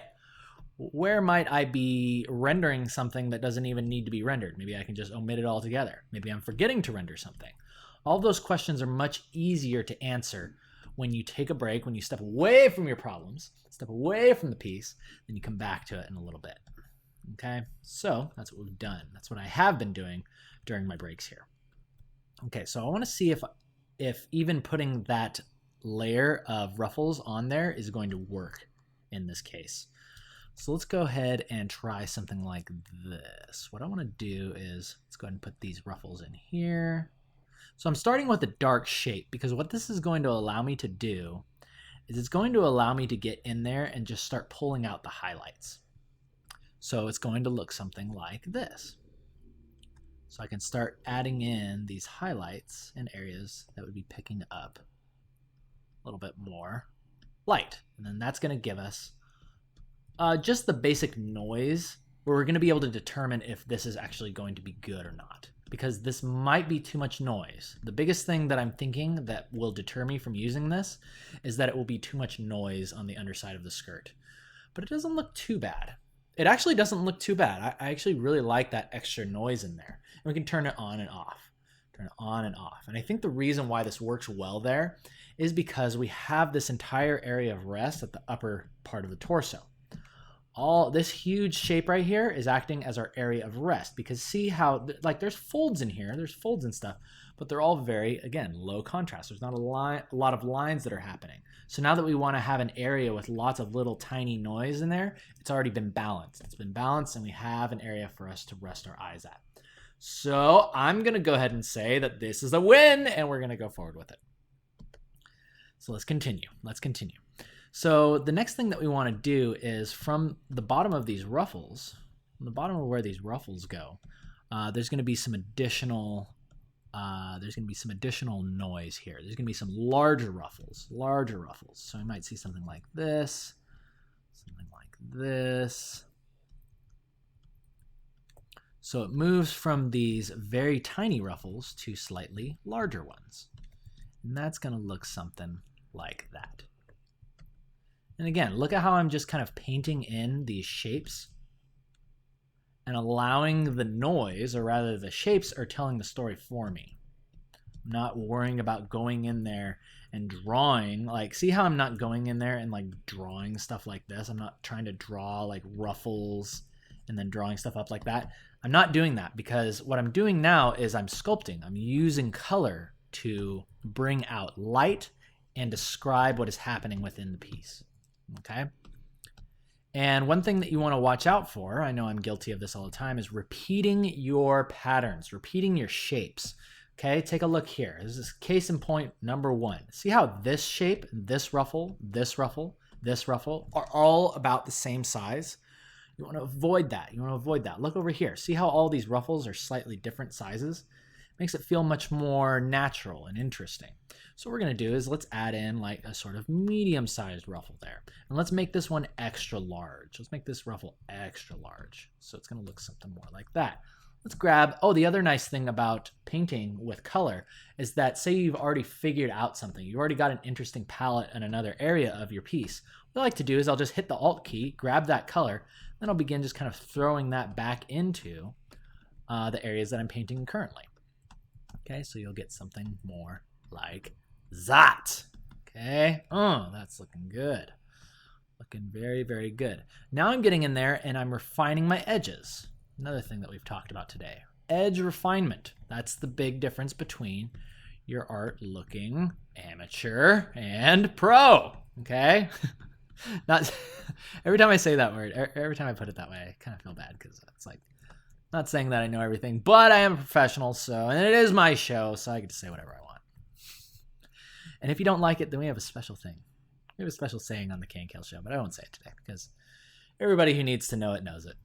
Where might I be rendering something that doesn't even need to be rendered? Maybe I can just omit it altogether. Maybe I'm forgetting to render something. All those questions are much easier to answer when you take a break, when you step away from your problems, step away from the piece, then you come back to it in a little bit. Okay, so that's what we've done. That's what I have been doing during my breaks here. Okay, so I want to see if even putting that layer of ruffles on there is going to work in this case. So let's go ahead and try something like this. What I want to do is, let's go ahead and put these ruffles in here. So I'm starting with a dark shape, because what this is going to allow me to do is it's going to allow me to get in there and just start pulling out the highlights. So it's going to look something like this. So I can start adding in these highlights in areas that would be picking up a little bit more light. And then that's going to give us just the basic noise, where we're going to be able to determine if this is actually going to be good or not, because this might be too much noise. The biggest thing that I'm thinking that will deter me from using this is that it will be too much noise on the underside of the skirt. But it doesn't look too bad. It actually doesn't look too bad. I actually really like that extra noise in there. And we can turn it on and off. Turn it on and off. And I think the reason why this works well there is because we have this entire area of rest at the upper part of the torso. All this huge shape right here is acting as our area of rest, because see how, like, there's folds in here, there's folds and stuff, but they're all very, again, low contrast. There's not a lot of lines that are happening. So now that we want to have an area with lots of little tiny noise in there, it's already been balanced. It's been balanced, and we have an area for us to rest our eyes at. So I'm going to go ahead and say that this is a win, and we're going to go forward with it. So let's continue. Let's continue. So the next thing that we want to do is, from the bottom of these ruffles, from the bottom of where these ruffles go, there's going to be some additional there's going to be some additional noise here. There's going to be some larger ruffles. So I might see something like this, something like this. So it moves from these very tiny ruffles to slightly larger ones. And that's going to look something like that. And again, look at how I'm just kind of painting in these shapes and allowing the noise, or rather the shapes, are telling the story for me. I'm not worrying about going in there and drawing. Like, see how I'm not going in there and like drawing stuff like this? I'm not trying to draw like ruffles and then drawing stuff up like that. I'm not doing that, because what I'm doing now is I'm sculpting. I'm using color to bring out light and describe what is happening within the piece. Okay? And one thing that you want to watch out for, I know I'm guilty of this all the time, is repeating your patterns, repeating your shapes. Okay, take a look here. This is case in point number 1. See how this shape, this ruffle, this ruffle, this ruffle are all about the same size? You want to avoid that. Look over here. See how all these ruffles are slightly different sizes? Makes it feel much more natural and interesting. So what we're going to do is let's add in like a sort of medium-sized ruffle there. And let's make this one extra large. Let's make this ruffle extra large. So it's going to look something more like that. Let's grab, the other nice thing about painting with color is that, say you've already figured out something. You've already got an interesting palette in another area of your piece. What I like to do is I'll just hit the Alt key, grab that color, then I'll begin just kind of throwing that back into the areas that I'm painting currently. Okay, so you'll get something more like that. Okay, that's looking good. Looking very, very good. Now I'm getting in there and I'm refining my edges. Another thing that we've talked about today. Edge refinement. That's the big difference between your art looking amateur and pro. Okay? Not every time I say that word, every time I put it that way, I kind of feel bad, because it's like, not saying that I know everything, but I am a professional, and it is my show, so I get to say whatever I want. And if you don't like it, then we have a special thing. We have a special saying on the Can Kill show, but I won't say it today because everybody who needs to know it knows it.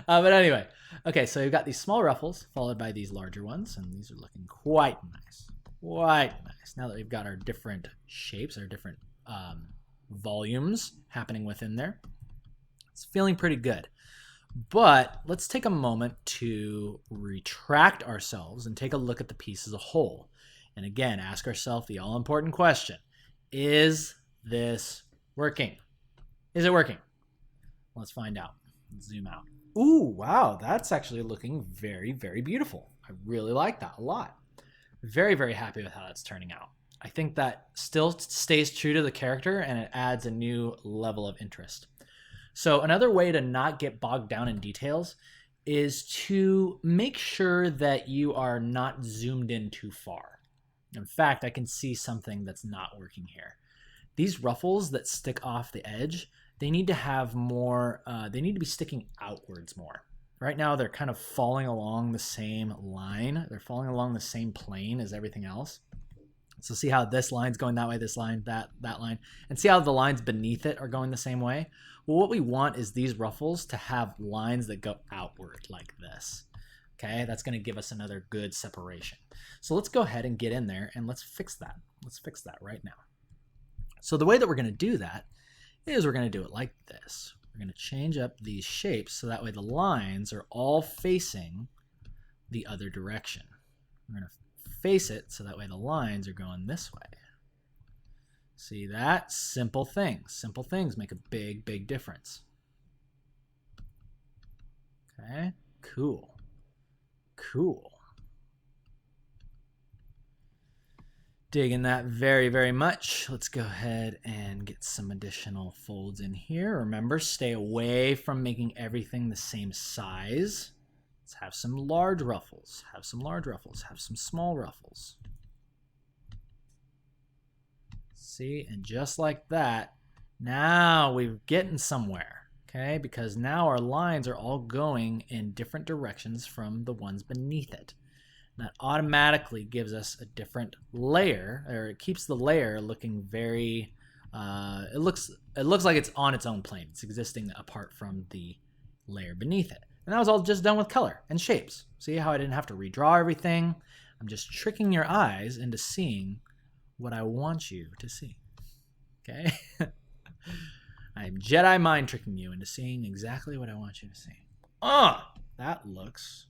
But anyway, okay, so you've got these small ruffles followed by these larger ones, and these are looking quite nice. Quite nice. Now that we've got our different shapes, our different volumes happening within there, it's feeling pretty good. But let's take a moment to retract ourselves and take a look at the piece as a whole. And again, ask ourselves the all-important question. Is this working? Is it working? Let's find out. Let's zoom out. Ooh, wow, that's actually looking very, very beautiful. I really like that a lot. Very, very happy with how that's turning out. I think that still stays true to the character, and it adds a new level of interest. So another way to not get bogged down in details is to make sure that you are not zoomed in too far. In fact, I can see something that's not working here. These ruffles that stick off the edge, they need to have more, they need to be sticking outwards more. Right now, they're kind of falling along the same line. They're falling along the same plane as everything else. So see how this line's going that way, this line, that line, and see how the lines beneath it are going the same way? Well, what we want is these ruffles to have lines that go outward like this. Okay, that's going to give us another good separation. So let's go ahead and get in there and let's fix that. Let's fix that right now. So the way that we're going to do that is we're going to do it like this. We're going to change up these shapes so that way the lines are all facing the other direction. We're going to face it so that way the lines are going this way. See that? Simple things. Simple things make a big, big difference. Okay, cool. Cool. Digging that very, very much. Let's go ahead and get some additional folds in here. Remember, stay away from making everything the same size. Let's have some large ruffles, have some large ruffles, have some small ruffles. See, and just like that, now we're getting somewhere, okay? Because now our lines are all going in different directions from the ones beneath it. And that automatically gives us a different layer, or it keeps the layer looking very, it looks like it's on its own plane. It's existing apart from the layer beneath it. And that was all just done with color and shapes. See how I didn't have to redraw everything? I'm just tricking your eyes into seeing what I want you to see. Okay? I'm Jedi mind tricking you into seeing exactly what I want you to see. That looks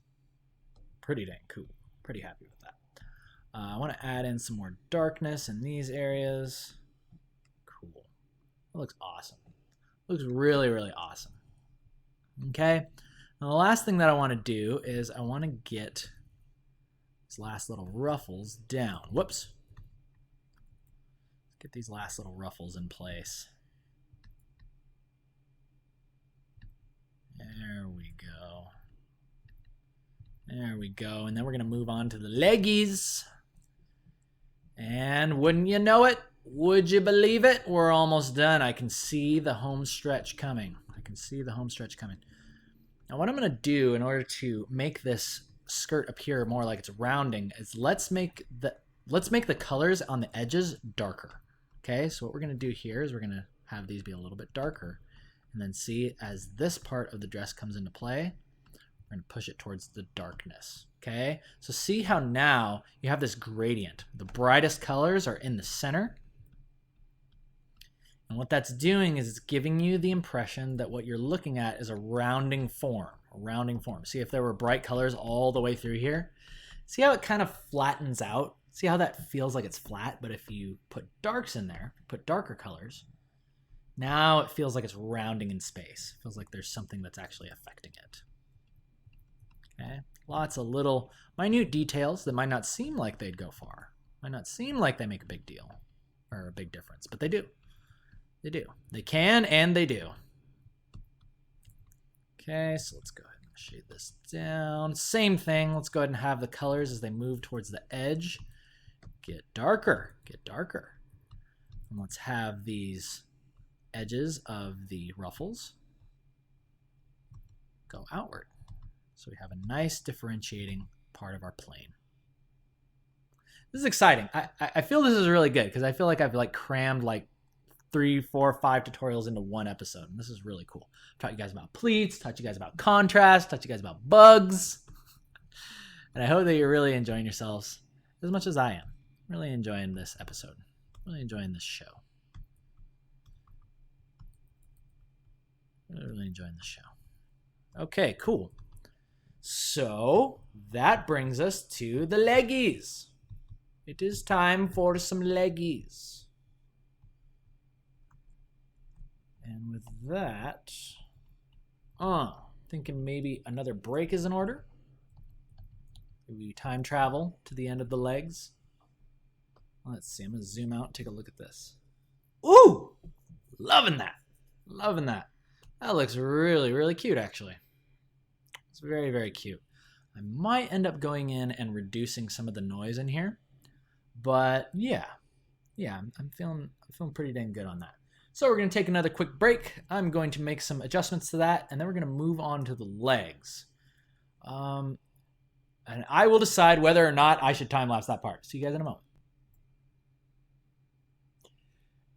pretty dang cool. Pretty happy with that. I want to add in some more darkness in these areas. Cool. That looks awesome. Looks really, really awesome. Okay. Now the last thing that I want to do is I want to get these last little ruffles down. Whoops. Get these last little ruffles in place. There we go. There we go. And then we're going to move on to the leggies. And wouldn't you know it? Would you believe it? We're almost done. I can see the home stretch coming. Now what I'm going to do in order to make this skirt appear more like it's rounding is let's make the colors on the edges darker. Okay, so what we're going to do here is we're going to have these be a little bit darker. And then see, as this part of the dress comes into play, we're going to push it towards the darkness. Okay, so see how now you have this gradient. The brightest colors are in the center. And what that's doing is it's giving you the impression that what you're looking at is a rounding form. See if there were bright colors all the way through here? See how it kind of flattens out? See how that feels like it's flat, but if you put darks in there, put darker colors, now it feels like it's rounding in space. It feels like there's something that's actually affecting it. Okay, lots of little minute details that might not seem like they'd go far. Might not seem like they make a big deal or a big difference, but they do. They do. They can and they do. Okay, so let's go ahead and shade this down. Same thing. Let's go ahead and have the colors as they move towards the edge get darker. And let's have these edges of the ruffles go outward. So we have a nice differentiating part of our plane. This is exciting. I feel this is really good because I feel like I've crammed 3, 4, 5 tutorials into one episode. And this is really cool. I've taught you guys about pleats, taught you guys about contrast, taught you guys about bugs. And I hope that you're really enjoying yourselves as much as I am. Really enjoying this episode. Really enjoying this show. Really enjoying the show. Okay, cool. So that brings us to the leggies. It is time for some leggies. And with that, thinking maybe another break is in order. Maybe time travel to the end of the legs. Let's see, I'm going to zoom out and take a look at this. Ooh! Loving that. That looks really, really cute, actually. It's very, very cute. I might end up going in and reducing some of the noise in here. But yeah, I'm feeling pretty dang good on that. So we're going to take another quick break. I'm going to make some adjustments to that, and then we're going to move on to the legs. And I will decide whether or not I should time-lapse that part. See you guys in a moment.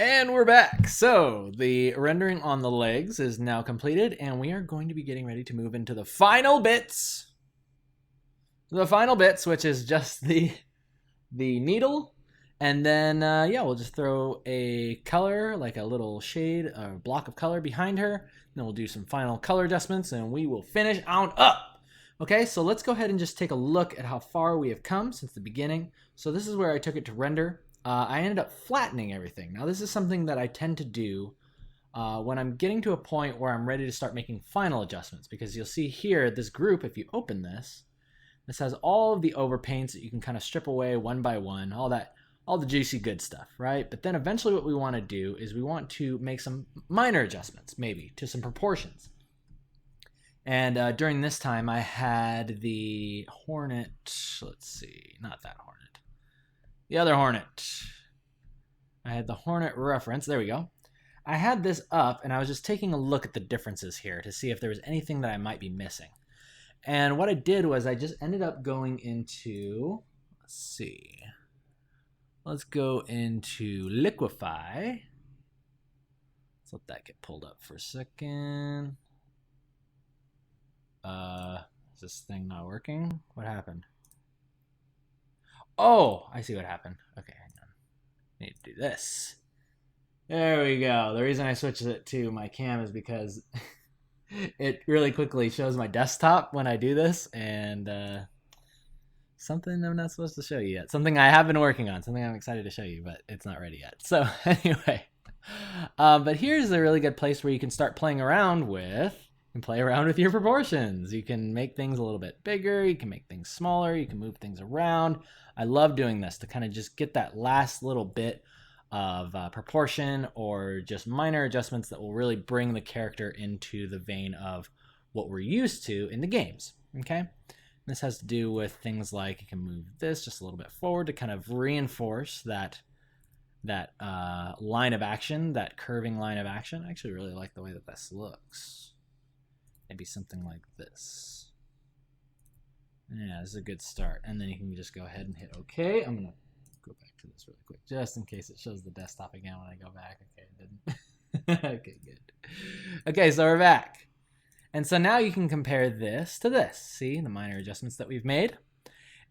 And we're back. So the rendering on the legs is now completed, and we are going to be getting ready to move into the final bits. The final bits, which is just the needle. And then, we'll just throw a color, like a little shade, a block of color behind her. Then we'll do some final color adjustments, and we will finish on up. Okay, so let's go ahead and just take a look at how far we have come since the beginning. So this is where I took it to render. I ended up flattening everything. Now, this is something that I tend to do when I'm getting to a point where I'm ready to start making final adjustments. Because you'll see here, this group, if you open this has all of the overpaints that you can kind of strip away one by one, all the juicy good stuff, right? But then eventually what we want to do is we want to make some minor adjustments, maybe, to some proportions. And during this time, I had the Hornet, let's see, not that Hornet. The other Hornet. I had the Hornet reference, there we go. I had this up, and I was just taking a look at the differences here to see if there was anything that I might be missing. And what I did was I just ended up going into, let's see. Let's go into Liquify. Let's let that get pulled up for a second. Is this thing not working? What happened? Oh, I see what happened. Okay, hang on. I need to do this. There we go. The reason I switched it to my cam is because it really quickly shows my desktop when I do this, and something I'm not supposed to show you yet. Something I have been working on. Something I'm excited to show you, but it's not ready yet. So anyway, but here's a really good place where you can start playing around with and play around with your proportions. You can make things a little bit bigger. You can make things smaller. You can move things around. I love doing this to kind of just get that last little bit of proportion or just minor adjustments that will really bring the character into the vein of what we're used to in the games. Okay, this has to do with things like you can move this just a little bit forward to kind of reinforce that line of action, that curving line of action. I actually really like the way that this looks. Maybe something like this. Yeah, this is a good start. And then you can just go ahead and hit OK. I'm gonna go back to this really quick, just in case it shows the desktop again when I go back. Okay, it didn't. Okay, good. Okay, so we're back. And so now you can compare this to this. See the minor adjustments that we've made?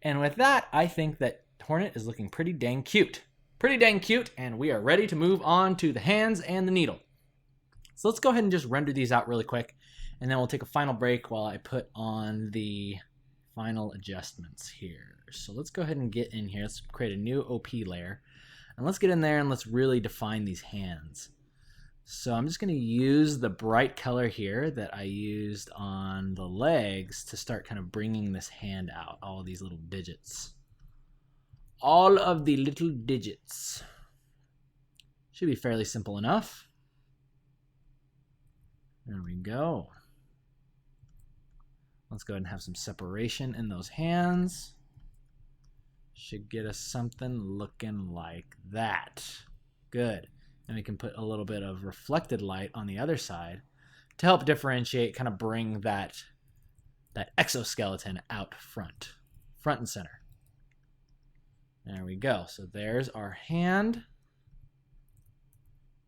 And with that, I think that Hornet is looking pretty dang cute. Pretty dang cute, and we are ready to move on to the hands and the needle. So let's go ahead and just render these out really quick, and then we'll take a final break while I put on the final adjustments here. So let's go ahead and get in here. Let's create a new OP layer, and let's get in there and let's really define these hands. So I'm just going to use the bright color here that I used on the legs to start kind of bringing this hand out, all of these little digits. All of the little digits. Should be fairly simple enough. There we go. Let's go ahead and have some separation in those hands. Should get us something looking like that. Good. And we can put a little bit of reflected light on the other side to help differentiate, kind of bring that exoskeleton out front and center. There we go. So there's our hand.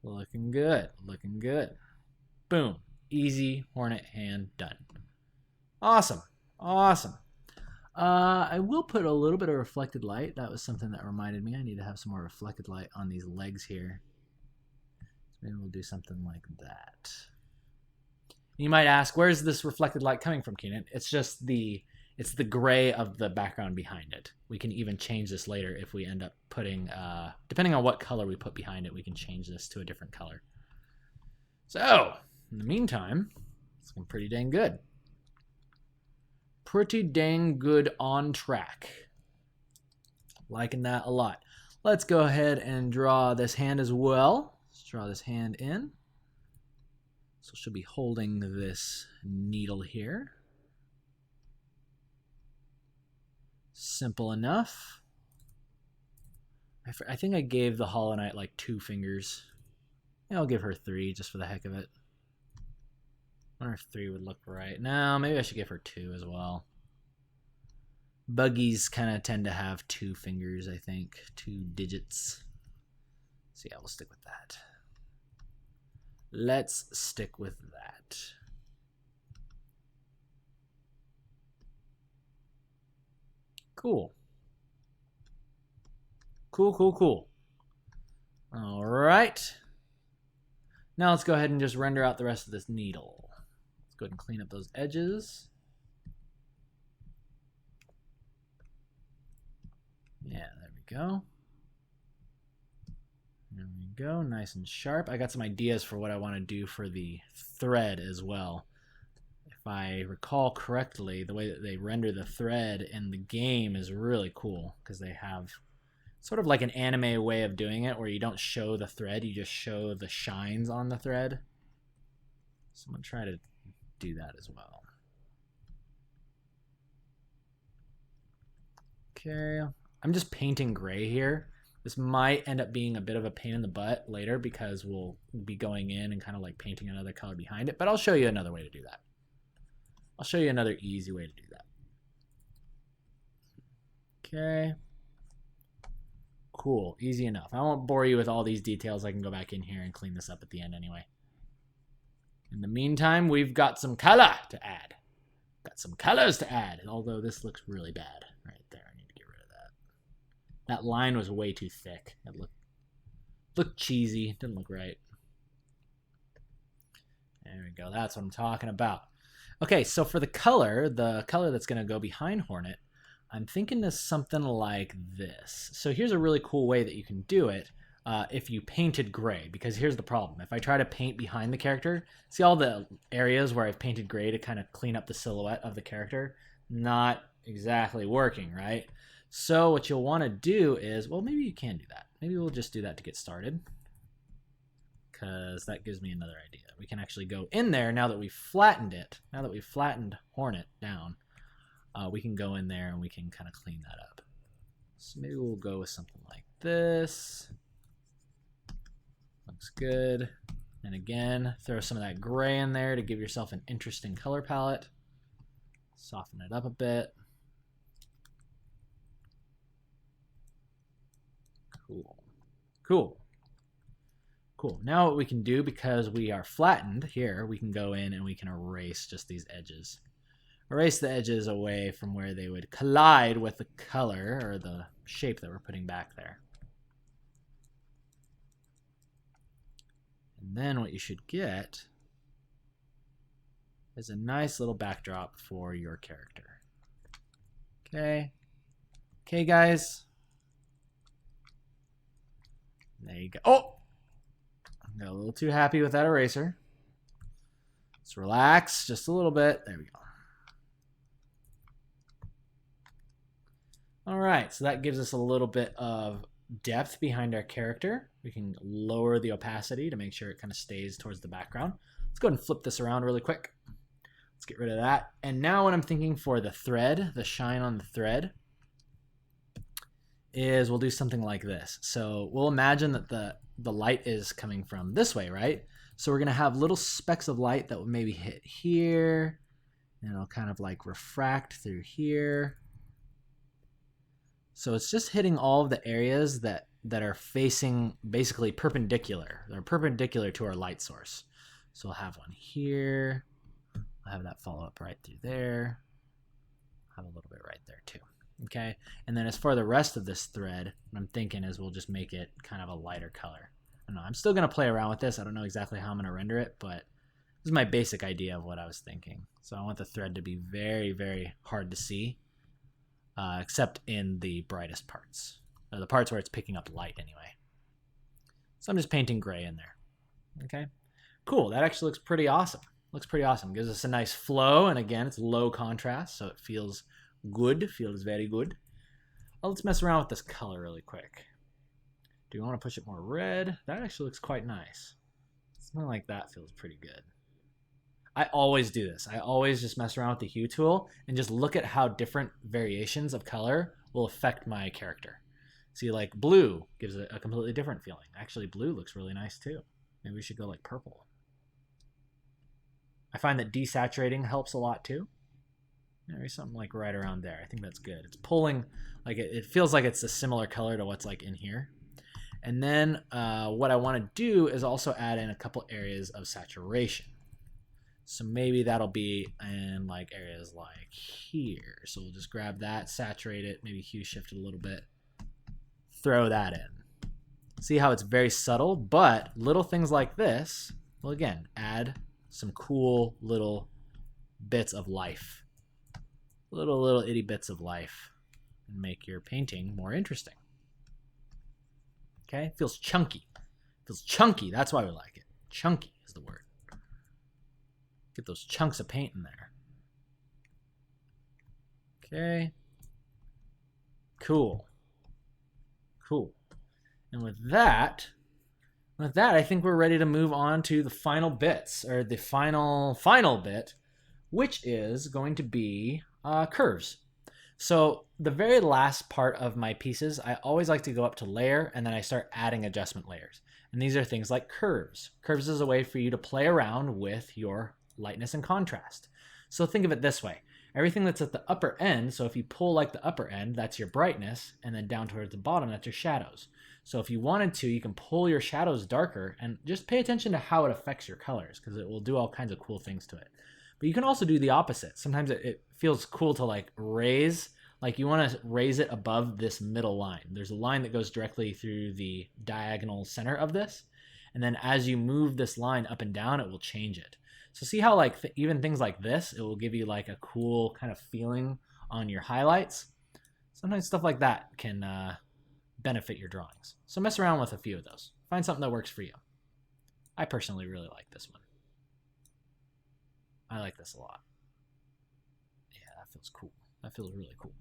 Looking good, looking good. Boom. Easy Hornet hand done. Awesome, awesome. I will put a little bit of reflected light. That was something that reminded me. I need to have some more reflected light on these legs here. Maybe we'll do something like that. You might ask, where's this reflected light coming from, Keenan? It's just the gray of the background behind it. We can even change this later if we end up putting, depending on what color we put behind it, we can change this to a different color. So, in the meantime, it's looking pretty dang good. Pretty dang good on track. Liking that a lot. Let's go ahead and draw this hand as well. Let's draw this hand in. So she'll be holding this needle here. Simple enough. I think I gave the Hollowknight like 2 fingers. Yeah, I'll give her 3 just for the heck of it. I wonder if 3 would look right. No, maybe I should give her 2 as well. Buggies kind of tend to have 2 fingers, I think. 2 digits. So yeah, we'll stick with that. Let's stick with that. Cool. Cool, cool, cool. All right. Now let's go ahead and just render out the rest of this needle. Let's go ahead and clean up those edges. Yeah, there we go. There we go, nice and sharp. I got some ideas for what I want to do for the thread as well. If I recall correctly, the way that they render the thread in the game is really cool because they have sort of like an anime way of doing it where you don't show the thread, you just show the shines on the thread. So I'm going to try to do that as well. Okay, I'm just painting gray here. This might end up being a bit of a pain in the butt later because we'll be going in and kind of like painting another color behind it, but I'll show you another way to do that. I'll show you another easy way to do that. Okay. Cool, easy enough. I won't bore you with all these details. I can go back in here and clean this up at the end anyway. In the meantime, we've got some color to add. got some colors to add, although this looks really bad right there. I need to get rid of that. That line was way too thick. It looked cheesy. Didn't look right. There we go. That's what I'm talking about. Okay, so for the color that's going to go behind Hornet, I'm thinking of something like this. So here's a really cool way that you can do it if you painted gray, because here's the problem. If I try to paint behind the character, see all the areas where I've painted gray to kind of clean up the silhouette of the character? Not exactly working, right? So what you'll want to do is, well, maybe you can do that. Maybe we'll just do that to get started, because that gives me another idea. We can actually go in there now that we've flattened it. Now that we've flattened Hornet down, we can go in there and we can kind of clean that up. So maybe we'll go with something like this. Looks good. And again, throw some of that gray in there to give yourself an interesting color palette. Soften it up a bit. Cool. Cool. Cool. Now what we can do, because we are flattened here, we can go in and we can erase just these edges. Erase the edges away from where they would collide with the color or the shape that we're putting back there. And then what you should get is a nice little backdrop for your character. Okay. Okay, guys. There you go. Oh! Got a little too happy with that eraser. Let's relax just a little bit. There we go. All right, so that gives us a little bit of depth behind our character. We can lower the opacity to make sure it kind of stays towards the background. Let's go ahead and flip this around really quick. Let's get rid of that. And now what I'm thinking for the thread, the shine on the thread, is we'll do something like this. So we'll imagine that the light is coming from this way, right? So we're going to have little specks of light that will maybe hit here, and it'll kind of like refract through here. So it's just hitting all of the areas that are facing basically perpendicular. They're perpendicular to our light source. So we'll have one here. I'll have that follow up right through there. I'll have a little bit right there too. Okay, and then as for the rest of this thread, what I'm thinking is we'll just make it kind of a lighter color. I don't know, I'm still going to play around with this. I don't know exactly how I'm going to render it, but this is my basic idea of what I was thinking. So I want the thread to be very, very hard to see, except in the brightest parts, or the parts where it's picking up light anyway. So I'm just painting gray in there. Okay, cool. That actually looks pretty awesome. Looks pretty awesome. Gives us a nice flow, and again, it's low contrast, so it feels good, feels very good. Well, let's mess around with this color really quick. Do you want to push it more red? That actually looks quite nice. Something like that feels pretty good. I always do this. I always just mess around with the hue tool and just look at how different variations of color will affect my character. See, like blue gives it a completely different feeling. Actually, blue looks really nice too. Maybe we should go like purple. I find that desaturating helps a lot too. Maybe something like right around there. I think that's good. It's pulling, like it feels like it's a similar color to what's like in here. And then what I want to do is also add in a couple areas of saturation. So maybe that'll be in like areas like here. So we'll just grab that, saturate it, maybe hue shift it a little bit, throw that in. See how it's very subtle, but little things like this will again add some cool little bits of life. Little itty bits of life, and make your painting more interesting. Okay, feels chunky. Feels chunky. That's why we like it. Chunky is the word. Get those chunks of paint in there. Okay. Cool. Cool. And with that, I think we're ready to move on to the final bits, or the final bit, which is going to be curves. So the very last part of my pieces, I always like to go up to layer, and then I start adding adjustment layers. And these are things like curves. Curves is a way for you to play around with your lightness and contrast. So think of it this way. Everything that's at the upper end, so if you pull like the upper end, that's your brightness, and then down towards the bottom, that's your shadows. So if you wanted to, you can pull your shadows darker, and just pay attention to how it affects your colors, because it will do all kinds of cool things to it. But you can also do the opposite. Sometimes it feels cool to like raise, like you want to raise it above this middle line. There's a line that goes directly through the diagonal center of this. And then as you move this line up and down, it will change it. So see how like even things like this, it will give you like a cool kind of feeling on your highlights. Sometimes stuff like that can benefit your drawings. So mess around with a few of those. Find something that works for you. I personally really like this one. I like this a lot. Yeah, that feels cool. That feels really cool.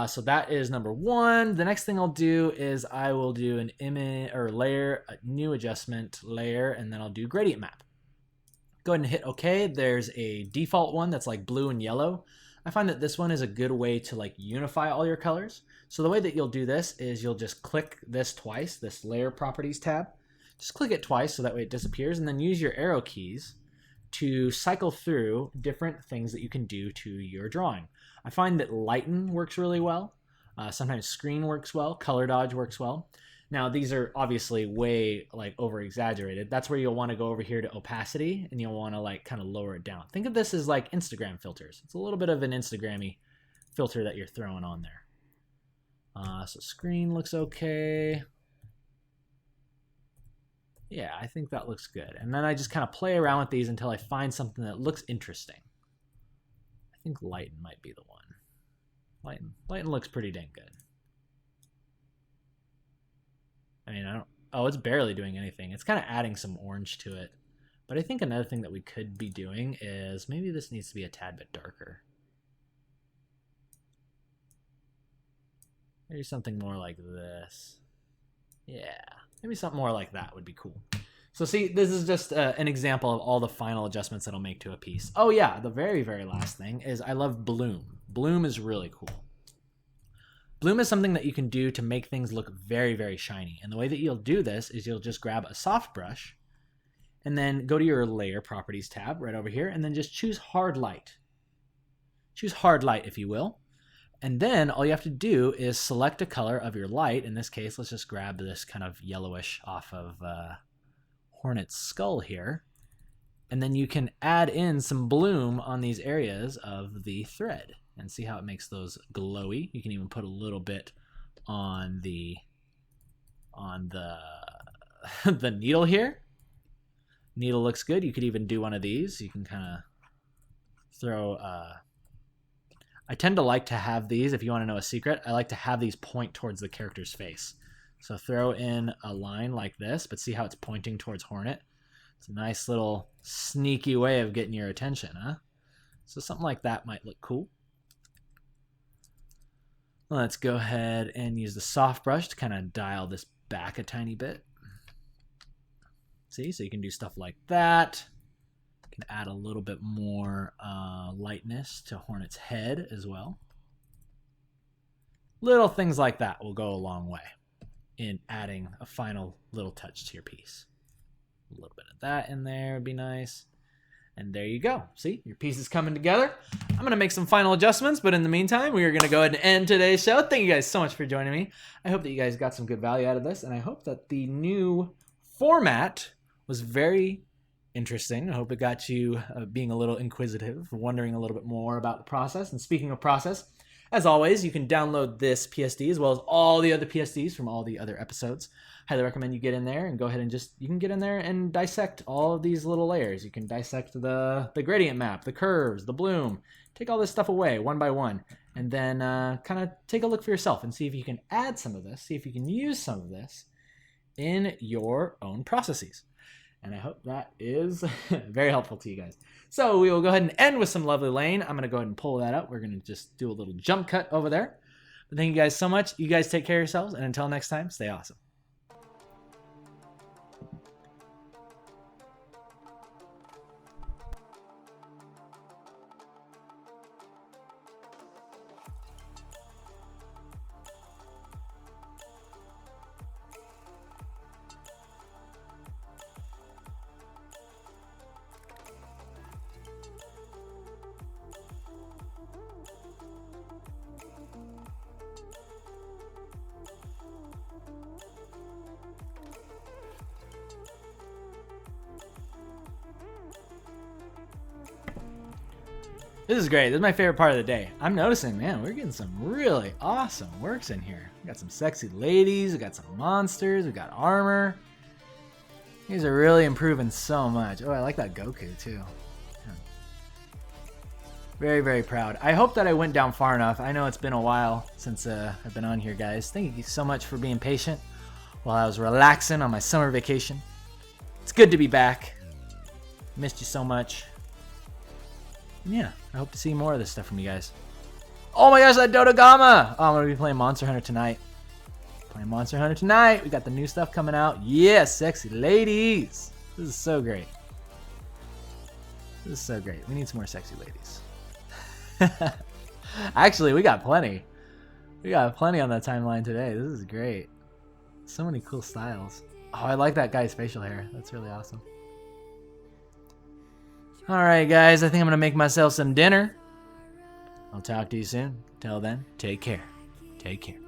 So that is number 1. The next thing I'll do is I will do an image or layer, a new adjustment layer, and then I'll do gradient map. Go ahead and hit OK. There's a default one that's like blue and yellow. I find that this one is a good way to like unify all your colors. So the way that you'll do this is you'll just click this twice, this layer properties tab. Just click it twice so that way it disappears, and then use your arrow keys to cycle through different things that you can do to your drawing. I find that lighten works really well. Sometimes screen works well. Color dodge works well. Now these are obviously way like over exaggerated. That's where you'll want to go over here to opacity, and you'll want to like kind of lower it down. Think of this as like Instagram filters. It's a little bit of an Instagram-y filter that you're throwing on there. So screen looks okay. Yeah, I think that looks good. And then I just kind of play around with these until I find something that looks interesting. I think lighten might be the one. Lighten looks pretty dang good. I mean, it's barely doing anything. It's kind of adding some orange to it. But I think another thing that we could be doing is maybe this needs to be a tad bit darker. Maybe something more like this. Yeah. Maybe something more like that would be cool. So see, this is just an example of all the final adjustments that I'll make to a piece. Oh yeah, the very, very last thing is I love bloom. Bloom is really cool. Bloom is something that you can do to make things look very, very shiny. And the way that you'll do this is you'll just grab a soft brush and then go to your layer properties tab right over here and then just choose hard light. Choose hard light, if you will. And then all you have to do is select a color of your light. In this case, let's just grab this kind of yellowish off of Hornet's skull here. And then you can add in some bloom on these areas of the thread and see how it makes those glowy. You can even put a little bit on the the needle here. Needle looks good. You could even do one of these. You can kind of throw I tend to like to have these, if you want to know a secret, I like to have these point towards the character's face. So throw in a line like this, but see how it's pointing towards Hornet? It's a nice little sneaky way of getting your attention, huh? So something like that might look cool. Let's go ahead and use the soft brush to kind of dial this back a tiny bit. See, so you can do stuff like that. Can add a little bit more lightness to Hornet's head as well. Little things like that will go a long way in adding a final little touch to your piece. A little bit of that in there would be nice. And there you go. See, your piece is coming together. I'm going to make some final adjustments, but in the meantime, we are going to go ahead and end today's show. Thank you guys so much for joining me. I hope that you guys got some good value out of this, and I hope that the new format was very interesting. I hope it got you being a little inquisitive, wondering a little bit more about the process. And speaking of process, as always, you can download this PSD as well as all the other PSDs from all the other episodes. Highly recommend you get in there and go ahead and you can get in there and dissect all of these little layers. You can dissect the gradient map, the curves, the bloom. Take all this stuff away one by one, and then kind of take a look for yourself and see if you can add some of this, see if you can use some of this in your own processes. And I hope that is very helpful to you guys. So we will go ahead and end with some lovely lane. I'm going to go ahead and pull that up. We're going to just do a little jump cut over there. But thank you guys so much. You guys take care of yourselves. And until next time, stay awesome. This is great. This is my favorite part of the day. I'm noticing, man, we're getting some really awesome works in here. We got some sexy ladies. We got some monsters. We got armor. These are really improving so much. Oh, I like that Goku, too. Yeah. Very, very proud. I hope that I went down far enough. I know it's been a while since I've been on here, guys. Thank you so much for being patient while I was relaxing on my summer vacation. It's good to be back. Missed you so much. Yeah, I hope to see more of this stuff from you guys. Oh my gosh, that Dodogama! Oh, I'm going to be playing Monster Hunter tonight. Playing Monster Hunter tonight. We got the new stuff coming out. Yeah, sexy ladies. This is so great. This is so great. We need some more sexy ladies. Actually, we got plenty. We got plenty on that timeline today. This is great. So many cool styles. Oh, I like that guy's facial hair. That's really awesome. Alright guys, I think I'm going to make myself some dinner. I'll talk to you soon. Till then, take care. Take care.